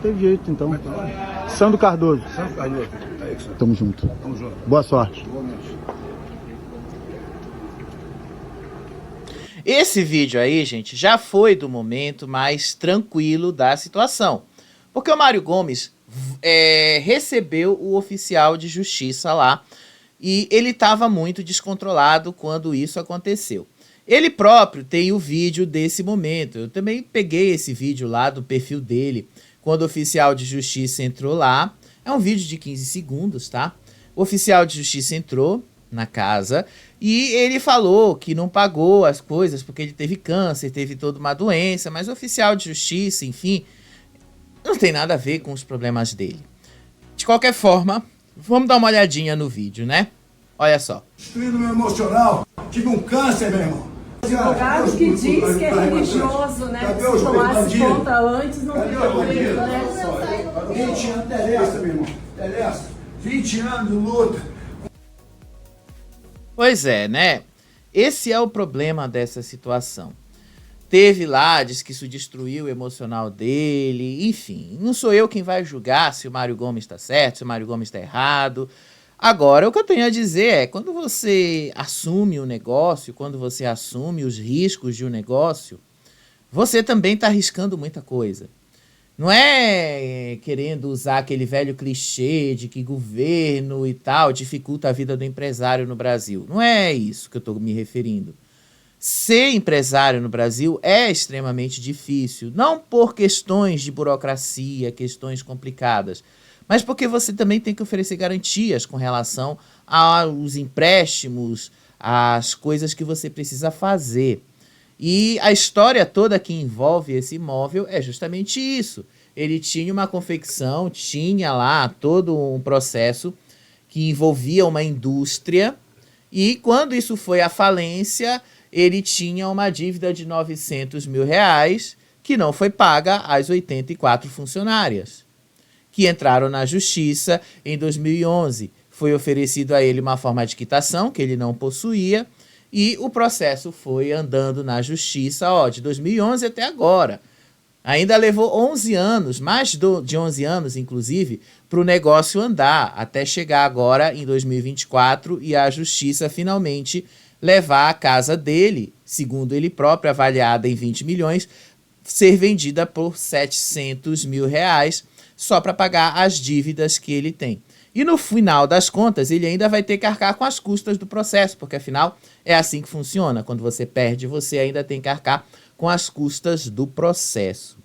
Tem jeito então. Como é que é o nome? Sandro Cardoso. Sandro Cardoso. Tá aí, Sandro. Tamo junto. Tamo junto. Boa sorte. Igualmente. Esse vídeo aí, gente, já foi do momento mais tranquilo da situação. Porque o Mário Gomes recebeu o oficial de justiça lá e ele estava muito descontrolado quando isso aconteceu. Ele próprio tem o vídeo desse momento. Eu também peguei esse vídeo lá do perfil dele, quando o oficial de justiça entrou lá. É um vídeo de 15 segundos, tá? O oficial de justiça entrou na casa e ele falou que não pagou as coisas porque ele teve câncer, teve toda uma doença, mas o oficial de justiça, enfim, não tem nada a ver com os problemas dele. De qualquer forma, vamos dar uma olhadinha no vídeo, né? Olha só. Destruindo meu emocional, tive um câncer, meu irmão. Advogado que diz que é religioso, né? Se tomasse conta antes, não teria feito, né? 20 anos interessa, meu irmão. Interessa. 20 anos de luta. Pois é, né? Esse é o problema dessa situação. Teve lá, diz que isso destruiu o emocional dele, enfim. Não sou eu quem vai julgar se o Mário Gomes está certo, se o Mário Gomes está errado. Agora, o que eu tenho a dizer é, quando você assume o negócio, quando você assume os riscos de um negócio, você também está arriscando muita coisa. Não é querendo usar aquele velho clichê de que governo e tal dificulta a vida do empresário no Brasil. Não é isso que eu estou me referindo. Ser empresário no Brasil é extremamente difícil, não por questões de burocracia, questões complicadas, mas porque você também tem que oferecer garantias com relação aos empréstimos, às coisas que você precisa fazer. E a história toda que envolve esse imóvel é justamente isso. Ele tinha uma confecção, tinha lá todo um processo que envolvia uma indústria, e quando isso foi à falência, ele tinha uma dívida de R$900 mil que não foi paga às 84 funcionárias, que entraram na justiça em 2011. Foi oferecido a ele uma forma de quitação que ele não possuía, e o processo foi andando na justiça, de 2011 até agora. Ainda levou 11 anos, mais de 11 anos, inclusive, para o negócio andar, até chegar agora em 2024 e a justiça finalmente levar a casa dele, segundo ele próprio, avaliada em 20 milhões, ser vendida por R$700 mil, só para pagar as dívidas que ele tem. E no final das contas, ele ainda vai ter que arcar com as custas do processo, porque afinal é assim que funciona. Quando você perde, você ainda tem que arcar com as custas do processo.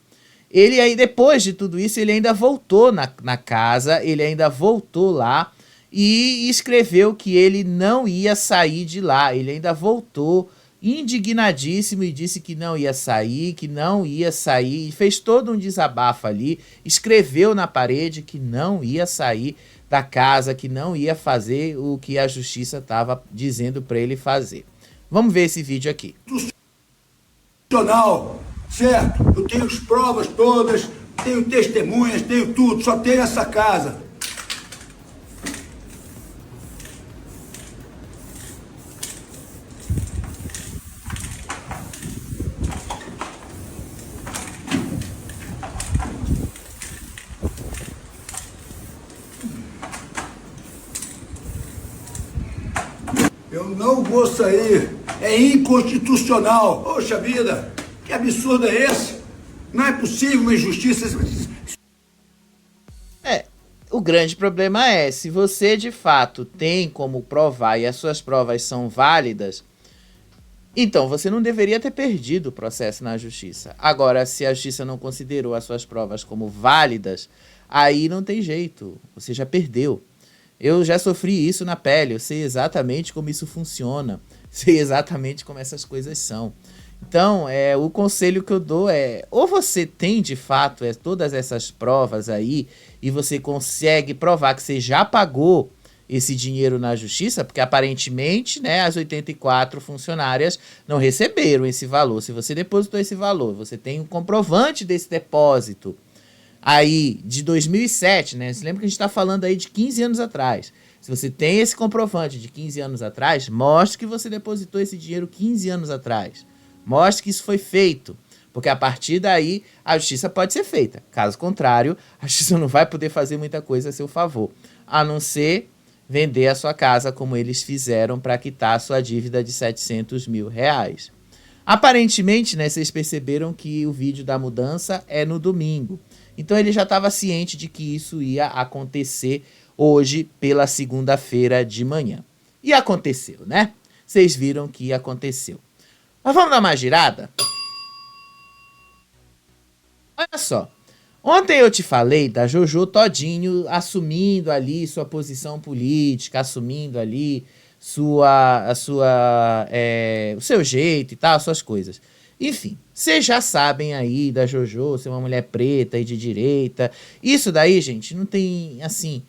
Ele aí, depois de tudo isso, ele ainda voltou na casa, ele ainda voltou lá e escreveu que ele não ia sair de lá. Ele ainda voltou indignadíssimo e disse que não ia sair, e fez todo um desabafo ali, escreveu na parede que não ia sair da casa, que não ia fazer o que a justiça estava dizendo para ele fazer. Vamos ver esse vídeo aqui. Certo? Eu tenho as provas todas, tenho testemunhas, tenho tudo, só tenho essa casa. Eu não vou sair, é inconstitucional. Poxa vida, que absurdo é esse? Não é possível uma injustiça. O grande problema é, se você de fato tem como provar e as suas provas são válidas, então você não deveria ter perdido o processo na justiça. Agora, se a justiça não considerou as suas provas como válidas, aí não tem jeito, você já perdeu. Eu já sofri isso na pele, eu sei exatamente como isso funciona, sei exatamente como essas coisas são. Então, o conselho que eu dou é, ou você tem de fato todas essas provas aí e você consegue provar que você já pagou esse dinheiro na justiça, porque aparentemente, né, as 84 funcionárias não receberam esse valor. Se você depositou esse valor, você tem um comprovante desse depósito aí de 2007, né? Você lembra que a gente está falando aí de 15 anos atrás. Se você tem esse comprovante de 15 anos atrás, mostre que você depositou esse dinheiro 15 anos atrás. Mostre que isso foi feito, porque a partir daí a justiça pode ser feita. Caso contrário, a justiça não vai poder fazer muita coisa a seu favor, a não ser vender a sua casa como eles fizeram para quitar a sua dívida de R$700 mil. Aparentemente, né, vocês perceberam que o vídeo da mudança é no domingo. Então ele já estava ciente de que isso ia acontecer hoje pela segunda-feira de manhã. E aconteceu, né? Vocês viram que aconteceu. Mas vamos dar uma girada? Olha só. Ontem eu te falei da Jojo Todinho assumindo ali sua posição política, assumindo ali o seu jeito e tal, suas coisas. Enfim, vocês já sabem aí da Jojo ser uma mulher preta e de direita. Isso daí, gente, não tem, assim...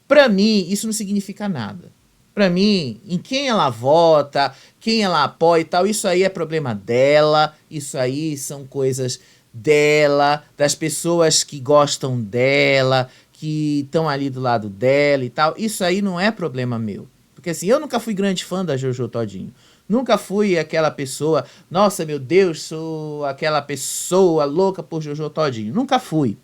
Pra mim, isso não significa nada. Pra mim, em quem ela vota, quem ela apoia e tal, isso aí é problema dela, isso aí são coisas dela, das pessoas que gostam dela, que estão ali do lado dela e tal. Isso aí não é problema meu. Porque assim, eu nunca fui grande fã da Jojo Todinho. Nunca fui aquela pessoa, nossa, meu Deus, sou aquela pessoa louca por Jojo Todinho. Nunca fui.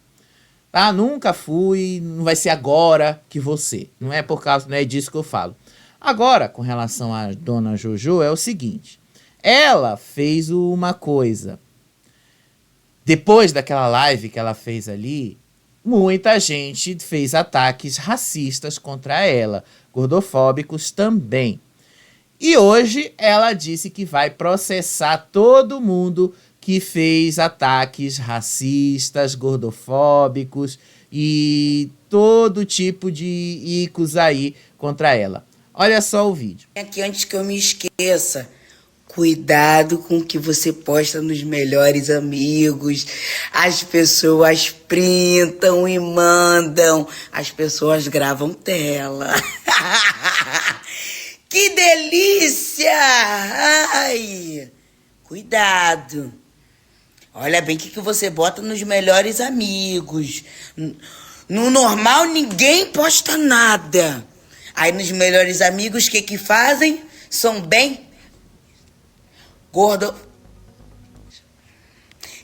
Tá? Nunca fui, não vai ser agora que você. Não é por causa, não é disso que eu falo. Agora, com relação à dona Jojo, é o seguinte. Ela fez uma coisa. Depois daquela live que ela fez ali, muita gente fez ataques racistas contra ela, gordofóbicos também. E hoje ela disse que vai processar todo mundo que fez ataques racistas, gordofóbicos e todo tipo de icos aí contra ela. Olha só o vídeo. Aqui, antes que eu me esqueça, cuidado com o que você posta nos melhores amigos. As pessoas printam e mandam. As pessoas gravam tela. Que delícia! Ai, cuidado. Olha bem o que você bota nos melhores amigos. No normal, ninguém posta nada. Aí nos melhores amigos, o que fazem? São bem gordo.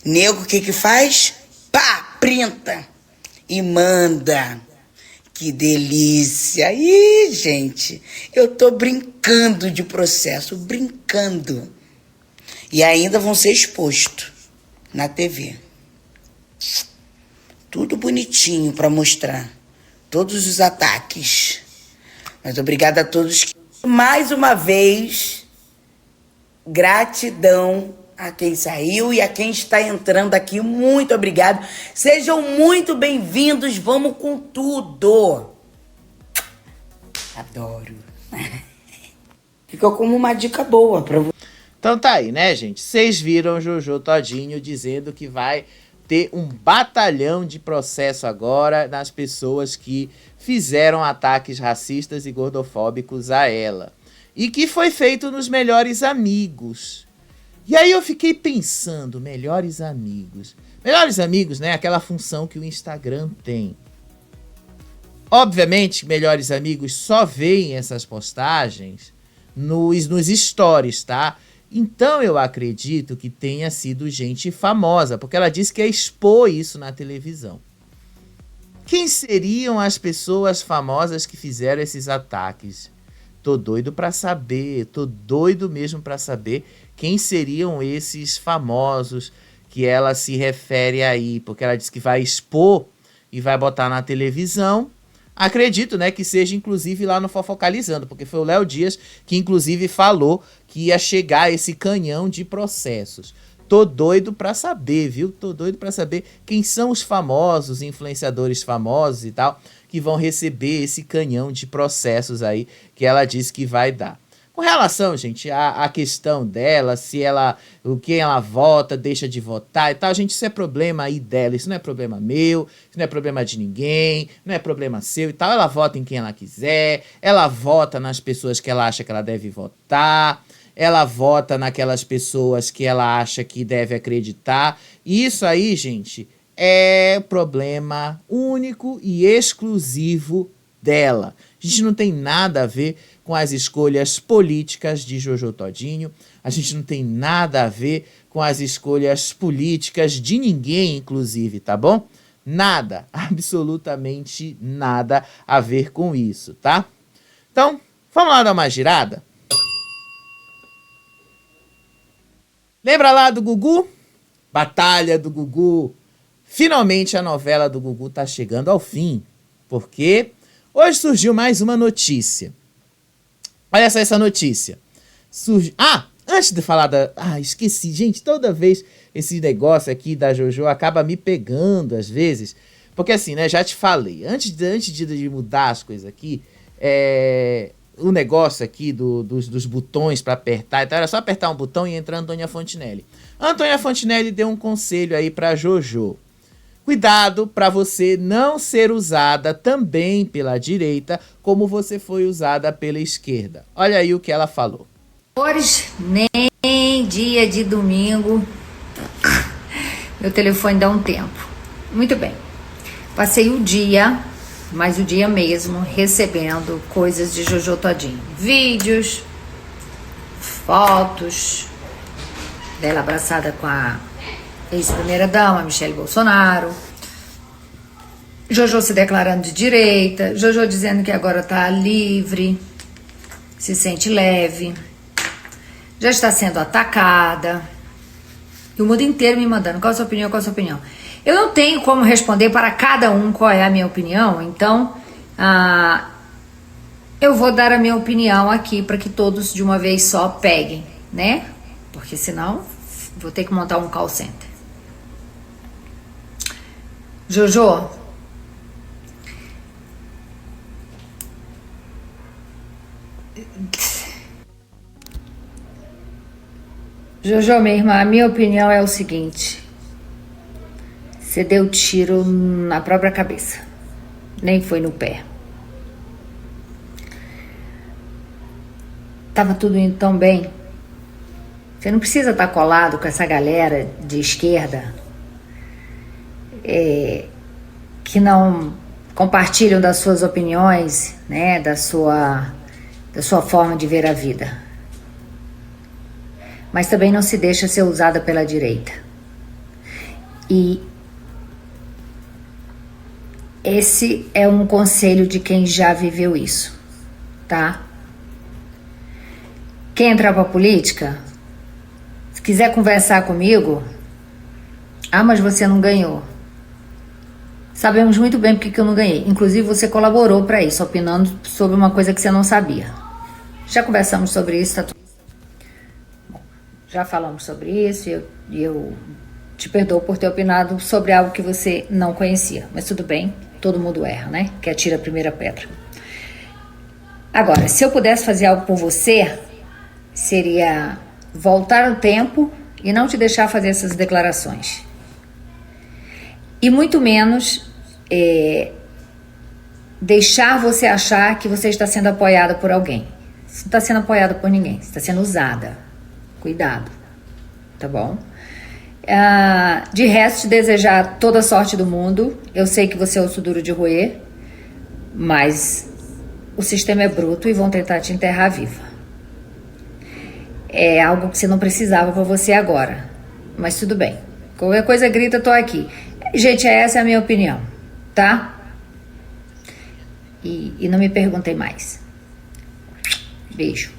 Nego, o que faz? Pá, printa e manda. Que delícia. Ih, gente, eu tô brincando de processo, brincando. E ainda vão ser expostos na TV. Tudo bonitinho para mostrar todos os ataques. Mas obrigada a todos que, mais uma vez, gratidão a quem saiu e a quem está entrando aqui. Muito obrigado. Sejam muito bem-vindos. Vamos com tudo. Adoro. Ficou como uma dica boa para você. Então tá aí, né, gente? Vocês viram Jojo Todinho dizendo que vai ter um batalhão de processo agora nas pessoas que fizeram ataques racistas e gordofóbicos a ela. E que foi feito nos Melhores Amigos. E aí eu fiquei pensando, Melhores Amigos. Melhores Amigos, né? Aquela função que o Instagram tem. Obviamente, Melhores Amigos só veem essas postagens nos stories, tá? Então eu acredito que tenha sido gente famosa, porque ela disse que ia expor isso na televisão. Quem seriam as pessoas famosas que fizeram esses ataques? Tô doido pra saber, tô doido mesmo pra saber quem seriam esses famosos que ela se refere aí, porque ela disse que vai expor e vai botar na televisão. Acredito, né, que seja inclusive lá no Fofocalizando, porque foi o Léo Dias que inclusive falou que ia chegar esse canhão de processos. Tô doido pra saber, viu? Tô doido pra saber quem são os famosos, influenciadores famosos e tal, que vão receber esse canhão de processos aí que ela disse que vai dar. Com relação, gente, à questão dela, se ela, quem ela vota, deixa de votar e tal, gente, isso é problema aí dela, isso não é problema meu, isso não é problema de ninguém, não é problema seu e tal. Ela vota em quem ela quiser, ela vota nas pessoas que ela acha que ela deve votar, ela vota naquelas pessoas que ela acha que deve acreditar. Isso aí, gente, é problema único e exclusivo dela. A gente não tem nada a ver com as escolhas políticas de Jojo Todinho. A gente não tem nada a ver com as escolhas políticas de ninguém, inclusive, tá bom? Nada, absolutamente nada a ver com isso, tá? Então, vamos lá dar uma girada? Lembra lá do Gugu? Batalha do Gugu. Finalmente a novela do Gugu tá chegando ao fim, porque hoje surgiu mais uma notícia. Olha só essa notícia. Antes de falar da... esqueci. Gente, toda vez esse negócio aqui da Jojo acaba me pegando às vezes. Porque assim, né, já te falei. Antes de mudar as coisas aqui, o negócio aqui dos botões para apertar. Então era só apertar um botão e entrar a Antônia Fontinelli. A Antônia Fontinelli deu um conselho aí pra Jojo. Cuidado para você não ser usada também pela direita como você foi usada pela esquerda. Olha aí o que ela falou. Hoje, nem dia de domingo, meu telefone dá um tempo. Muito bem. Passei o dia, mas o dia mesmo, recebendo coisas de Jojo Todinho. Vídeos, fotos dela abraçada com a ex-primeira-dama, Michele Bolsonaro. Jojo se declarando de direita. Jojo dizendo que agora tá livre, se sente leve. Já está sendo atacada. E o mundo inteiro me mandando, qual a sua opinião, qual a sua opinião. Eu não tenho como responder para cada um qual é a minha opinião, então eu vou dar a minha opinião aqui para que todos de uma vez só peguem, né? Porque senão vou ter que montar um call center. Jojo, minha irmã, a minha opinião é o seguinte: você deu tiro na própria cabeça, nem foi no pé. Tava tudo indo tão bem. Você não precisa estar colado com essa galera de esquerda que não compartilham das suas opiniões, né, da sua forma de ver a vida. Mas também não se deixa ser usada pela direita. E esse é um conselho de quem já viveu isso, tá? Quem entrar pra política, se quiser conversar comigo, mas você não ganhou. Sabemos muito bem porque que eu não ganhei. Inclusive você colaborou para isso, opinando sobre uma coisa que você não sabia. Já conversamos sobre isso, tá tudo. Bom, já falamos sobre isso e eu te perdoo por ter opinado sobre algo que você não conhecia. Mas tudo bem, todo mundo erra, né? Que atira a primeira pedra. Agora, se eu pudesse fazer algo por você, seria voltar no tempo e não te deixar fazer essas declarações. E muito menos deixar você achar que você está sendo apoiada por alguém. Você não está sendo apoiada por ninguém, você está sendo usada. Cuidado, tá bom? De resto, te desejar toda a sorte do mundo. Eu sei que você é osso duro de roer, mas o sistema é bruto e vão tentar te enterrar viva. É algo que você não precisava para você agora, mas tudo bem. Qualquer coisa grita, tô aqui. Gente, essa é a minha opinião, tá? E não me perguntem mais. Beijo.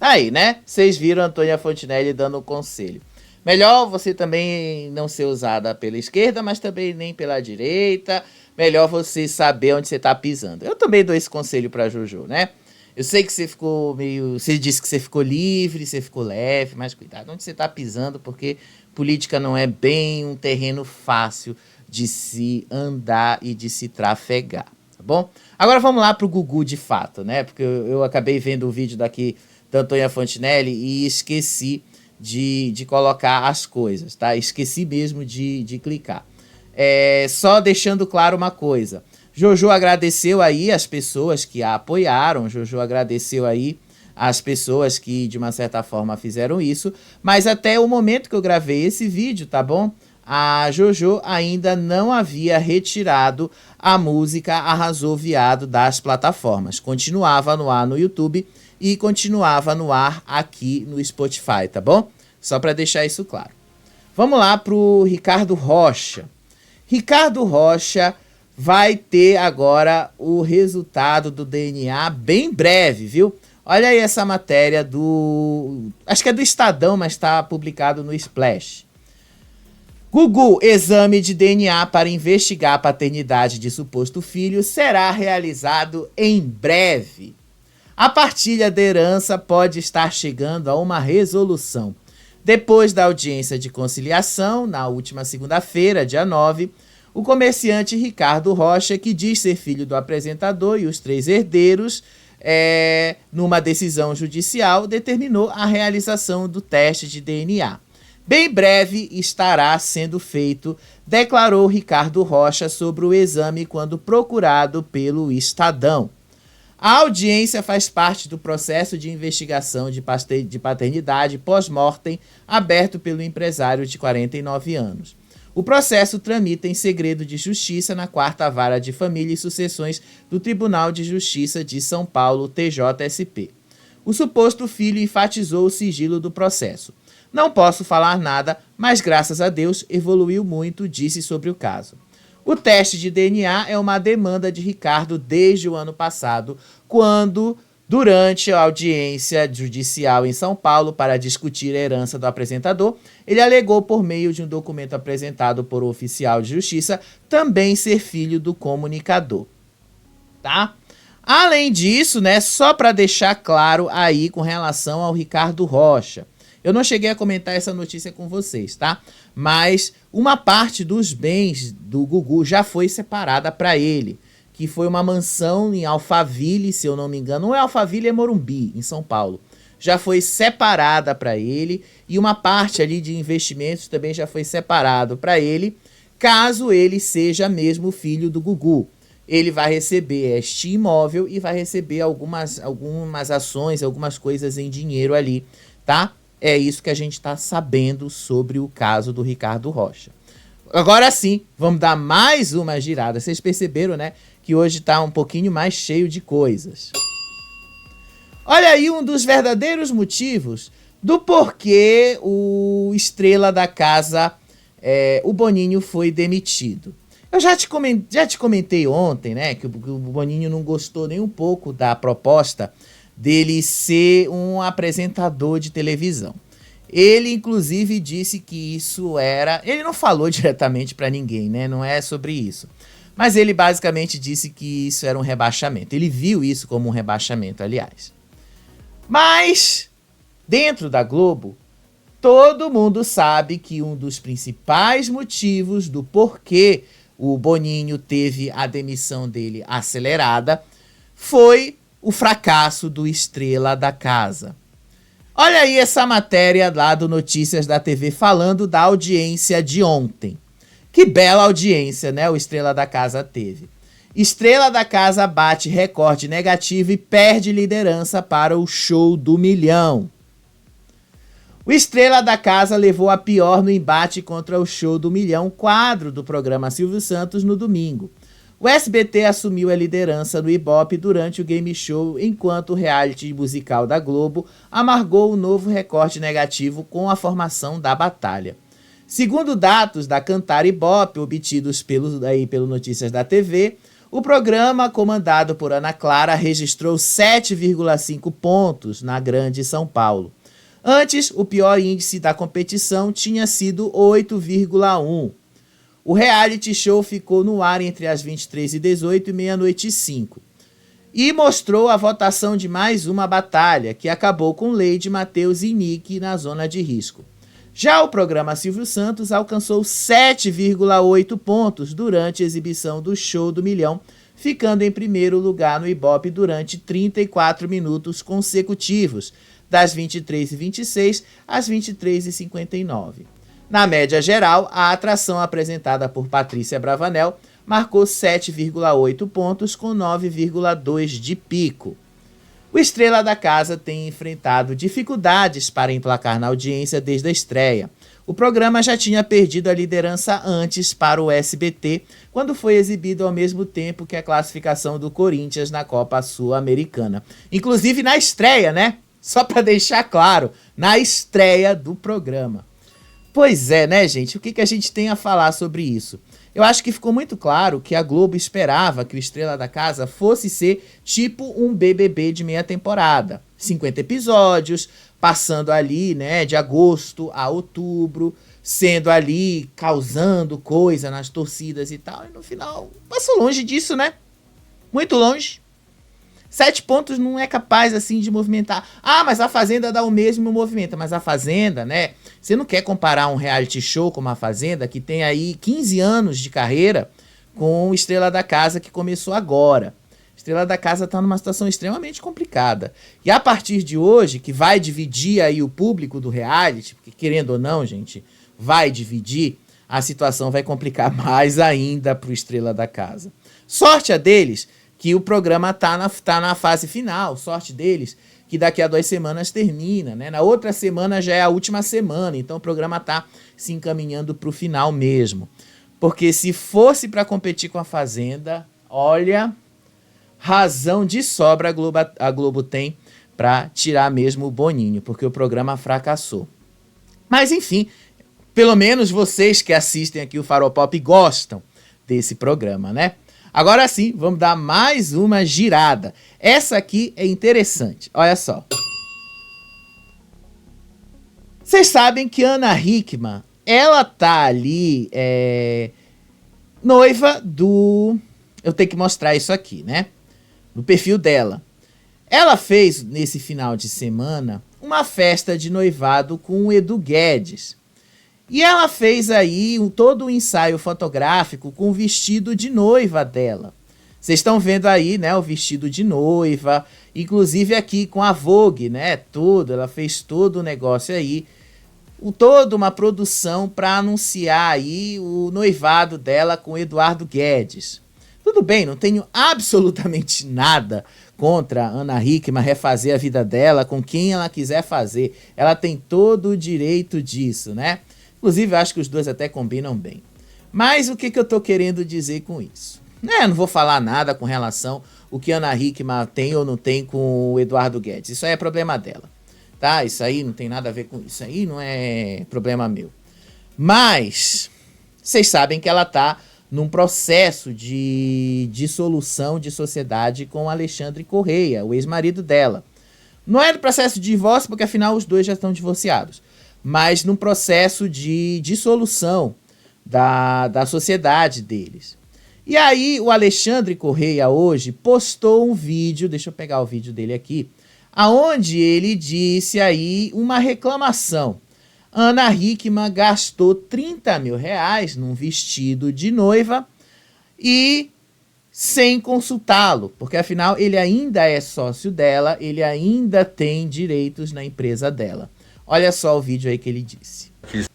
Aí, né? Vocês viram a Antônia Fontinelli dando um conselho. Melhor você também não ser usada pela esquerda, mas também nem pela direita. Melhor você saber onde você tá pisando. Eu também dou esse conselho pra Jojo, né? Eu sei que você ficou meio... Você disse que você ficou livre, você ficou leve, mas cuidado onde você tá pisando, porque política não é bem um terreno fácil de se andar e de se trafegar, tá bom? Agora vamos lá pro Gugu de fato, né? Porque eu acabei vendo o vídeo daqui da Antônia Fontinelli e esqueci de colocar as coisas, tá? Esqueci mesmo de clicar. Só deixando claro uma coisa. Jojo agradeceu aí as pessoas que a apoiaram, Jojo agradeceu aí as pessoas que de uma certa forma fizeram isso, mas até o momento que eu gravei esse vídeo, tá bom? A Jojo ainda não havia retirado a música Arrasou Viado das plataformas. Continuava no ar no YouTube e continuava no ar aqui no Spotify, tá bom? Só para deixar isso claro. Vamos lá pro Ricardo Rocha. Ricardo Rocha vai ter agora o resultado do DNA bem breve, viu? Olha aí essa matéria acho que é do Estadão, mas está publicado no Splash. Gugu, exame de DNA para investigar a paternidade de suposto filho será realizado em breve. A partilha da herança pode estar chegando a uma resolução. Depois da audiência de conciliação, na última segunda-feira, dia 9, o comerciante Ricardo Rocha, que diz ser filho do apresentador e os 3 herdeiros, numa decisão judicial, determinou a realização do teste de DNA. Bem breve estará sendo feito, declarou Ricardo Rocha sobre o exame quando procurado pelo Estadão. A audiência faz parte do processo de investigação de paternidade pós-mortem aberto pelo empresário de 49 anos. O processo tramita em segredo de justiça na 4ª Vara de Família e Sucessões do Tribunal de Justiça de São Paulo, TJSP. O suposto filho enfatizou o sigilo do processo. Não posso falar nada, mas graças a Deus evoluiu muito, disse sobre o caso. O teste de DNA é uma demanda de Ricardo desde o ano passado, quando Durante a audiência judicial em São Paulo para discutir a herança do apresentador, ele alegou por meio de um documento apresentado por um oficial de justiça também ser filho do comunicador. Tá? Além disso, né, só para deixar claro aí com relação ao Ricardo Rocha, eu não cheguei a comentar essa notícia com vocês, tá? Mas uma parte dos bens do Gugu já foi separada para ele, que foi uma mansão em Alphaville, se eu não me engano. Não é Alphaville, é Morumbi, em São Paulo. Já foi separada para ele, e uma parte ali de investimentos também já foi separado para ele, caso ele seja mesmo filho do Gugu. Ele vai receber este imóvel e vai receber algumas ações, algumas coisas em dinheiro ali, tá? É isso que a gente está sabendo sobre o caso do Ricardo Rocha. Agora sim, vamos dar mais uma girada. Vocês perceberam, né, que hoje está um pouquinho mais cheio de coisas. Olha aí um dos verdadeiros motivos do porquê o estrela da casa, o Boninho, foi demitido. Eu já te comentei ontem, né, que o Boninho não gostou nem um pouco da proposta dele ser um apresentador de televisão. Ele, inclusive, disse que isso era... Ele não falou diretamente para ninguém, né, não é sobre isso. Mas ele basicamente disse que isso era um rebaixamento. Ele viu isso como um rebaixamento, aliás. Mas, dentro da Globo, todo mundo sabe que um dos principais motivos do porquê o Boninho teve a demissão dele acelerada foi o fracasso do estrela da casa. Olha aí essa matéria lá do Notícias da TV falando da audiência de ontem. Que bela audiência, né, o estrela da casa teve. Estrela da casa bate recorde negativo e perde liderança para o show do milhão. O estrela da casa levou a pior no embate contra o show do milhão, quadro do programa Silvio Santos, no domingo. O SBT assumiu a liderança no Ibope durante o game show, enquanto o reality musical da Globo amargou um novo recorde negativo com a formação da batalha. Segundo dados da Cantar Ibope, obtidos pelo Notícias da TV, o programa, comandado por Ana Clara, registrou 7,5 pontos na Grande São Paulo. Antes, o pior índice da competição tinha sido 8,1. O reality show ficou no ar entre as 23h18 e meia-noite e 5. E mostrou a votação de mais uma batalha, que acabou com Leide, Matheus e Nick na zona de risco. Já o programa Silvio Santos alcançou 7,8 pontos durante a exibição do Show do Milhão, ficando em primeiro lugar no Ibope durante 34 minutos consecutivos, das 23h26 às 23h59. Na média geral, a atração apresentada por Patrícia Bravanel marcou 7,8 pontos com 9,2 de pico. O estrela da casa tem enfrentado dificuldades para emplacar na audiência desde a estreia. O programa já tinha perdido a liderança antes para o SBT, quando foi exibido ao mesmo tempo que a classificação do Corinthians na Copa Sul-Americana. Inclusive na estreia, né? Só para deixar claro, na estreia do programa. Pois é, né, gente? O que a gente tem a falar sobre isso? Eu acho que ficou muito claro que a Globo esperava que o Estrela da Casa fosse ser tipo um BBB de meia temporada. 50 episódios, passando ali, né, de agosto a outubro, sendo ali, causando coisa nas torcidas e tal. E no final, passou longe disso, né? Muito longe. 7 pontos não é capaz, assim, de movimentar. Ah, mas a Fazenda dá o mesmo movimento. Mas a Fazenda, né? Você não quer comparar um reality show como a Fazenda, que tem aí 15 anos de carreira, com o Estrela da Casa, que começou agora. Estrela da Casa está numa situação extremamente complicada. E a partir de hoje, que vai dividir aí o público do reality, porque querendo ou não, gente, vai dividir, a situação vai complicar mais ainda para o Estrela da Casa. Sorte a deles que o programa tá na fase final, sorte deles, que daqui a 2 semanas termina, né? Na outra semana já é a última semana, então o programa tá se encaminhando para o final mesmo. Porque se fosse para competir com a Fazenda, olha, razão de sobra a Globo tem para tirar mesmo o Boninho, porque o programa fracassou. Mas enfim, pelo menos vocês que assistem aqui o Faropop gostam desse programa, né? Agora sim, vamos dar mais uma girada. Essa aqui é interessante, olha só. Vocês sabem que Ana Hickman, ela tá ali, noiva do... Eu tenho que mostrar isso aqui, né? No perfil dela. Ela fez, nesse final de semana, uma festa de noivado com o Edu Guedes. E ela fez aí todo um ensaio fotográfico com o vestido de noiva dela. Vocês estão vendo aí, né, o vestido de noiva, inclusive aqui com a Vogue, né, tudo. Ela fez todo o negócio aí, toda uma produção para anunciar aí o noivado dela com o Eduardo Guedes. Tudo bem, não tenho absolutamente nada contra a Ana Hickman refazer a vida dela com quem ela quiser fazer. Ela tem todo o direito disso, né? Inclusive, eu acho que os dois até combinam bem. Mas o que eu tô querendo dizer com isso? Não vou falar nada com relação ao que a Ana Hickman tem ou não tem com o Eduardo Guedes. Isso aí é problema dela, tá? Isso aí não tem nada a ver com isso aí, não é problema meu. Mas vocês sabem que ela tá num processo de dissolução de sociedade com Alexandre Correia, o ex-marido dela. Não é no processo de divórcio, porque afinal os dois já estão divorciados, mas num processo de dissolução da sociedade deles. E aí o Alexandre Correia hoje postou um vídeo, deixa eu pegar o vídeo dele aqui, aonde ele disse aí uma reclamação. Ana Hickman gastou 30 mil reais num vestido de noiva e sem consultá-lo, porque afinal ele ainda é sócio dela, ele ainda tem direitos na empresa dela. Olha só o vídeo aí que ele disse. Quis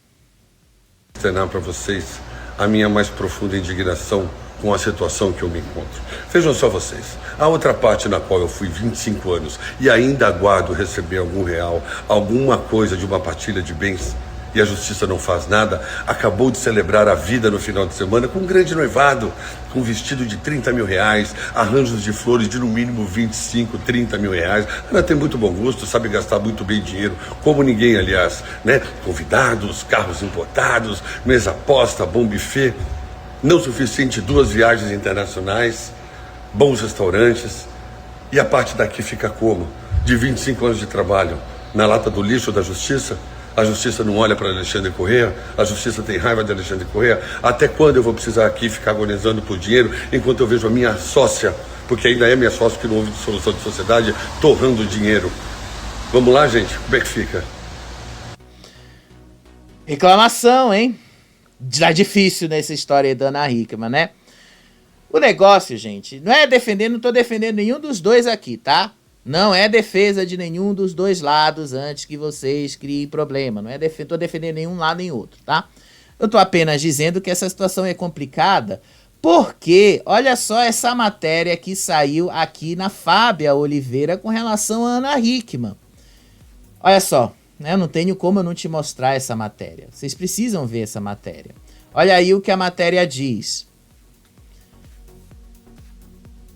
externar para vocês a minha mais profunda indignação com a situação que eu me encontro. Vejam só vocês, a outra parte na qual eu fui 25 anos e ainda aguardo receber algum real, alguma coisa de uma partilha de bens, e a justiça não faz nada, acabou de celebrar a vida no final de semana com um grande noivado, com um vestido de 30 mil reais, arranjos de flores de no mínimo 25, 30 mil reais. Ela tem muito bom gosto, sabe gastar muito bem dinheiro, como ninguém, aliás, né? Convidados, carros importados, mesa posta, bom buffet. Não suficiente 2 viagens internacionais, bons restaurantes. E a parte daqui fica como? De 25 anos de trabalho na lata do lixo da justiça? A justiça não olha para Alexandre Correia? A justiça tem raiva de Alexandre Correia? Até quando eu vou precisar aqui ficar agonizando por dinheiro enquanto eu vejo a minha sócia, porque ainda é minha sócia, que não houve dissolução de sociedade, torrando dinheiro? Vamos lá, gente? Como é que fica? Reclamação, hein? Tá difícil nessa história aí da Ana Hickman, né? O negócio, gente, não tô defendendo nenhum dos dois aqui, tá? Não é defesa de nenhum dos dois lados antes que vocês criem problema. Não é tô defendendo nenhum lado nem outro, tá? Eu tô apenas dizendo que essa situação é complicada porque, olha só essa matéria que saiu aqui na Fábia Oliveira com relação a Ana Hickman. Olha só. Eu não tenho como eu não te mostrar essa matéria. Vocês precisam ver essa matéria. Olha aí o que a matéria diz.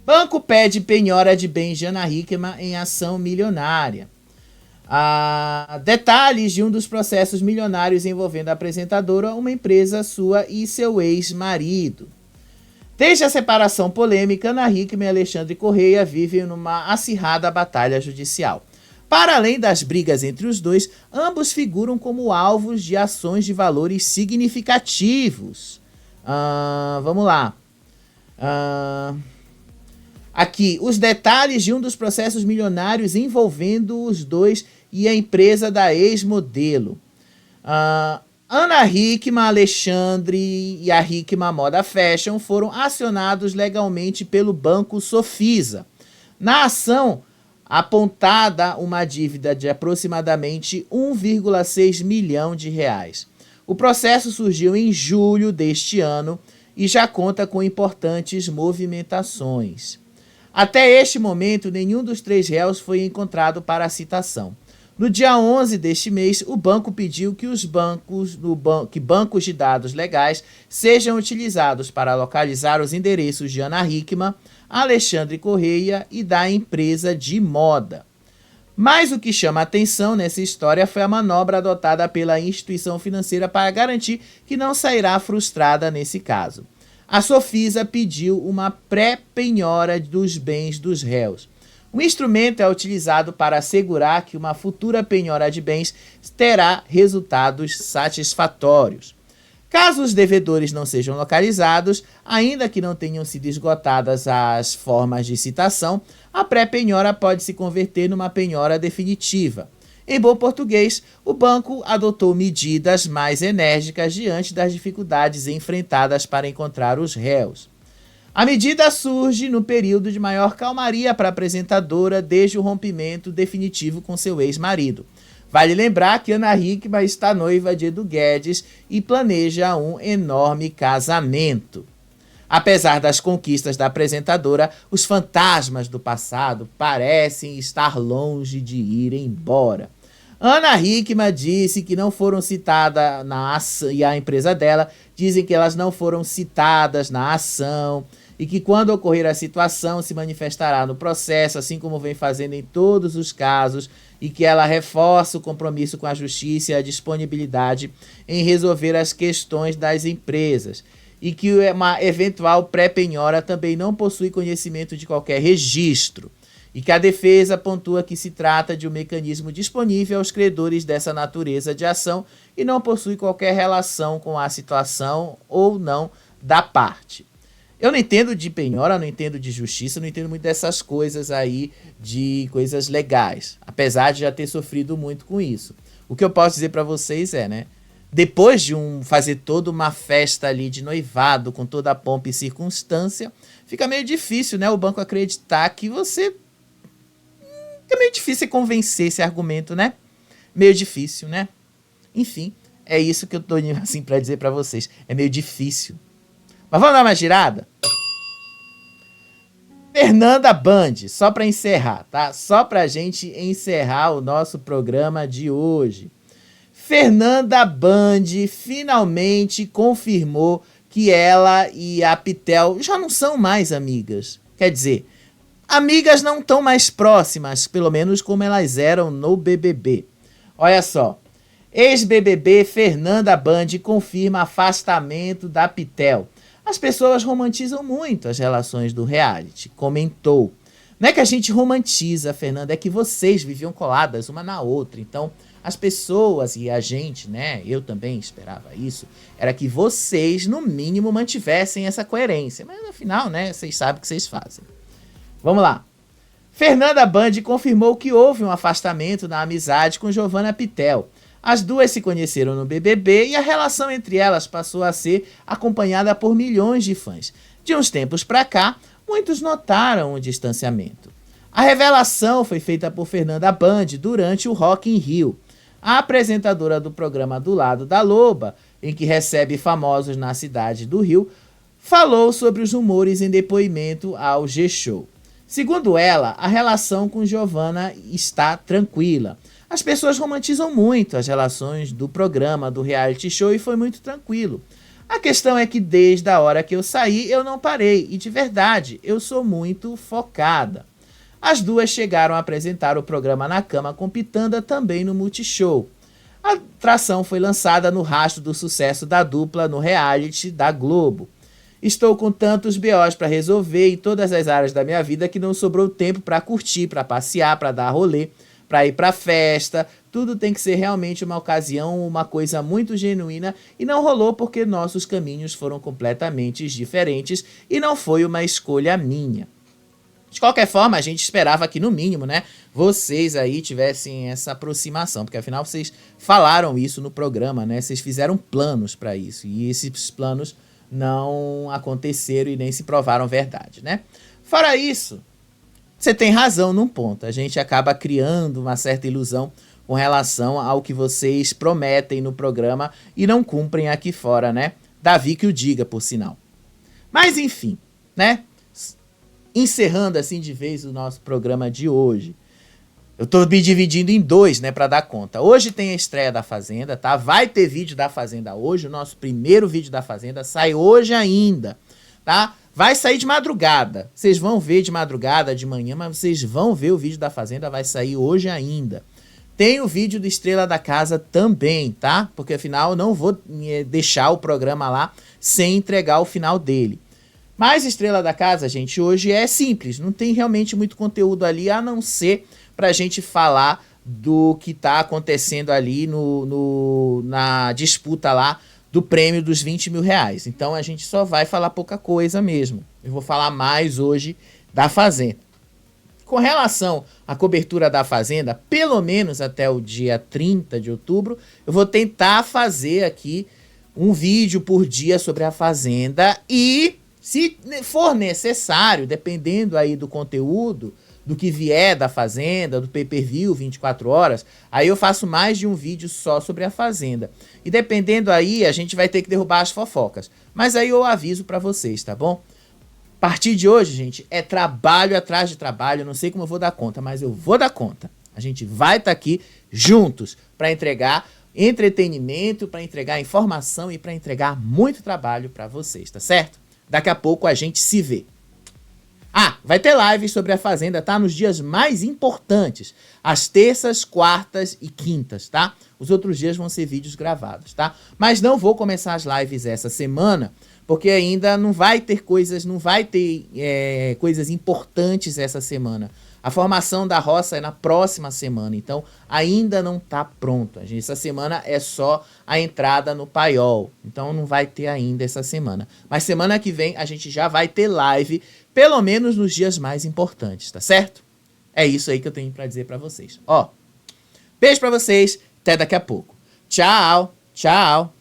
Banco pede penhora de bens de Ana Hickman em ação milionária. Detalhes de um dos processos milionários envolvendo a apresentadora, uma empresa sua e seu ex-marido. Desde a separação polêmica, Ana Hickman e Alexandre Correia vivem numa acirrada batalha judicial. Para além das brigas entre os dois, ambos figuram como alvos de ações de valores significativos. Vamos lá. Aqui, os detalhes de um dos processos milionários envolvendo os dois e a empresa da ex-modelo. Ana Hickman, Alexandre e a Hickman Moda Fashion foram acionados legalmente pelo Banco Sofisa. Na ação, apontada uma dívida de aproximadamente 1,6 milhão de reais. O processo surgiu em julho deste ano e já conta com importantes movimentações. Até este momento, nenhum dos 3 réus foi encontrado para a citação. No dia 11 deste mês, o banco pediu que bancos de dados legais sejam utilizados para localizar os endereços de Ana Hickman, Alexandre Correia e da empresa de moda. Mas o que chama a atenção nessa história foi a manobra adotada pela instituição financeira para garantir que não sairá frustrada nesse caso. a Sofisa pediu uma pré-penhora dos bens dos réus. O instrumento é utilizado para assegurar que uma futura penhora de bens terá resultados satisfatórios. Caso os devedores não sejam localizados, ainda que não tenham sido esgotadas as formas de citação, a pré-penhora pode se converter numa penhora definitiva. Em bom português, o banco adotou medidas mais enérgicas diante das dificuldades enfrentadas para encontrar os réus. A medida surge no período de maior calmaria para a apresentadora desde o rompimento definitivo com seu ex-marido. Vale lembrar que Ana Hickman está noiva de Edu Guedes e planeja um enorme casamento. Apesar das conquistas da apresentadora, os fantasmas do passado parecem estar longe de ir embora. Ana Hickman disse que não foram citadas na ação, e a empresa dela dizem que elas não foram citadas na ação e que quando ocorrer a situação se manifestará no processo, assim como vem fazendo em todos os casos, e que ela reforça o compromisso com a justiça e a disponibilidade em resolver as questões das empresas, e que uma eventual pré-penhora também não possui conhecimento de qualquer registro, e que a defesa pontua que se trata de um mecanismo disponível aos credores dessa natureza de ação e não possui qualquer relação com a situação ou não da parte. Eu não entendo de penhora, não entendo de justiça, não entendo muito dessas coisas aí, de coisas legais, apesar de já ter sofrido muito com isso. O que eu posso dizer para vocês é, né, depois de fazer toda uma festa ali de noivado, com toda a pompa e circunstância, fica meio difícil, né, o banco acreditar que você... Fica meio difícil convencer esse argumento, né? Meio difícil, né? Enfim, é isso que eu tô assim para dizer para vocês. É meio difícil. Mas vamos dar uma girada? Fernanda Band, só para encerrar, tá? Só pra gente encerrar o nosso programa de hoje. Fernanda Band finalmente confirmou que ela e a Pitel já não são mais amigas. Quer dizer, amigas não tão mais próximas, pelo menos como elas eram no BBB. Olha só, ex-BBB Fernanda Band confirma afastamento da Pitel. As pessoas romantizam muito as relações do reality, comentou. Não é que a gente romantiza, Fernanda, é que vocês viviam coladas uma na outra. Então, as pessoas e a gente, né, eu também esperava isso, era que vocês, no mínimo, mantivessem essa coerência. Mas, afinal, né, vocês sabem o que vocês fazem. Vamos lá. Fernanda Band confirmou que houve um afastamento na amizade com Giovanna Pitel. As duas se conheceram no BBB e a relação entre elas passou a ser acompanhada por milhões de fãs. De uns tempos para cá, muitos notaram o distanciamento. A revelação foi feita por Fernanda Band durante o Rock in Rio. A apresentadora do programa Do Lado da Loba, em que recebe famosos na cidade do Rio, falou sobre os rumores em depoimento ao G-Show. Segundo ela, a relação com Giovanna está tranquila. As pessoas romantizam muito as relações do programa, do reality show, e foi muito tranquilo. A questão é que desde a hora que eu saí, eu não parei. E de verdade, eu sou muito focada. As duas chegaram a apresentar o programa Na Cama com Pitanda também no Multishow. A atração foi lançada no rastro do sucesso da dupla no reality da Globo. Estou com tantos BOs para resolver em todas as áreas da minha vida que não sobrou tempo para curtir, para passear, para dar rolê, para ir para festa. Tudo tem que ser realmente uma ocasião, uma coisa muito genuína, e não rolou porque nossos caminhos foram completamente diferentes e não foi uma escolha minha. De qualquer forma, a gente esperava que, no mínimo, né, vocês aí tivessem essa aproximação, porque afinal vocês falaram isso no programa, né? Vocês fizeram planos para isso, e esses planos não aconteceram e nem se provaram verdade, né? Fora isso, você tem razão num ponto. A gente acaba criando uma certa ilusão com relação ao que vocês prometem no programa e não cumprem aqui fora, né? Davi que o diga, por sinal. Mas enfim, né? Encerrando assim de vez o nosso programa de hoje. Eu tô me dividindo em dois, né, para dar conta. Hoje tem a estreia da Fazenda, tá? Vai ter vídeo da Fazenda hoje. O nosso primeiro vídeo da Fazenda sai hoje ainda, tá? Vai sair de madrugada. Vocês vão ver de madrugada, de manhã, mas vocês vão ver o vídeo da Fazenda, vai sair hoje ainda. tem o vídeo do Estrela da Casa também, tá? Porque afinal eu não vou deixar o programa lá sem entregar o final dele. Mas Estrela da Casa, gente, hoje é simples, não tem realmente muito conteúdo ali, a não ser pra gente falar do que tá acontecendo ali na disputa lá do prêmio dos 20 mil reais. Então a gente só vai falar pouca coisa mesmo. Eu vou falar mais hoje da Fazenda. Com relação à cobertura da Fazenda, pelo menos até o dia 30 de outubro, eu vou tentar fazer aqui um vídeo por dia sobre a Fazenda e, se for necessário, dependendo aí do conteúdo, do que vier da Fazenda, do pay-per-view 24 horas, aí eu faço mais de um vídeo só sobre a Fazenda. E dependendo aí, a gente vai ter que derrubar as fofocas. Mas aí eu aviso pra vocês, tá bom? A partir de hoje, gente, é trabalho atrás de trabalho. Eu não sei como eu vou dar conta, mas eu vou dar conta. A gente vai estar aqui juntos para entregar entretenimento, para entregar informação e para entregar muito trabalho para vocês, tá certo? Daqui a pouco a gente se vê. Ah, vai ter live sobre a Fazenda, tá? Nos dias mais importantes. Às terças, quartas e quintas, tá? Os outros dias vão ser vídeos gravados, tá? Mas não vou começar as lives essa semana, porque ainda não vai ter coisas importantes essa semana. A formação da roça é na próxima semana, então ainda não tá pronto. Essa semana é só a entrada no paiol, então não vai ter ainda essa semana. Mas semana que vem a gente já vai ter live, pelo menos nos dias mais importantes, tá certo? É isso aí que eu tenho pra dizer pra vocês. Ó, beijo pra vocês, até daqui a pouco. Tchau, tchau.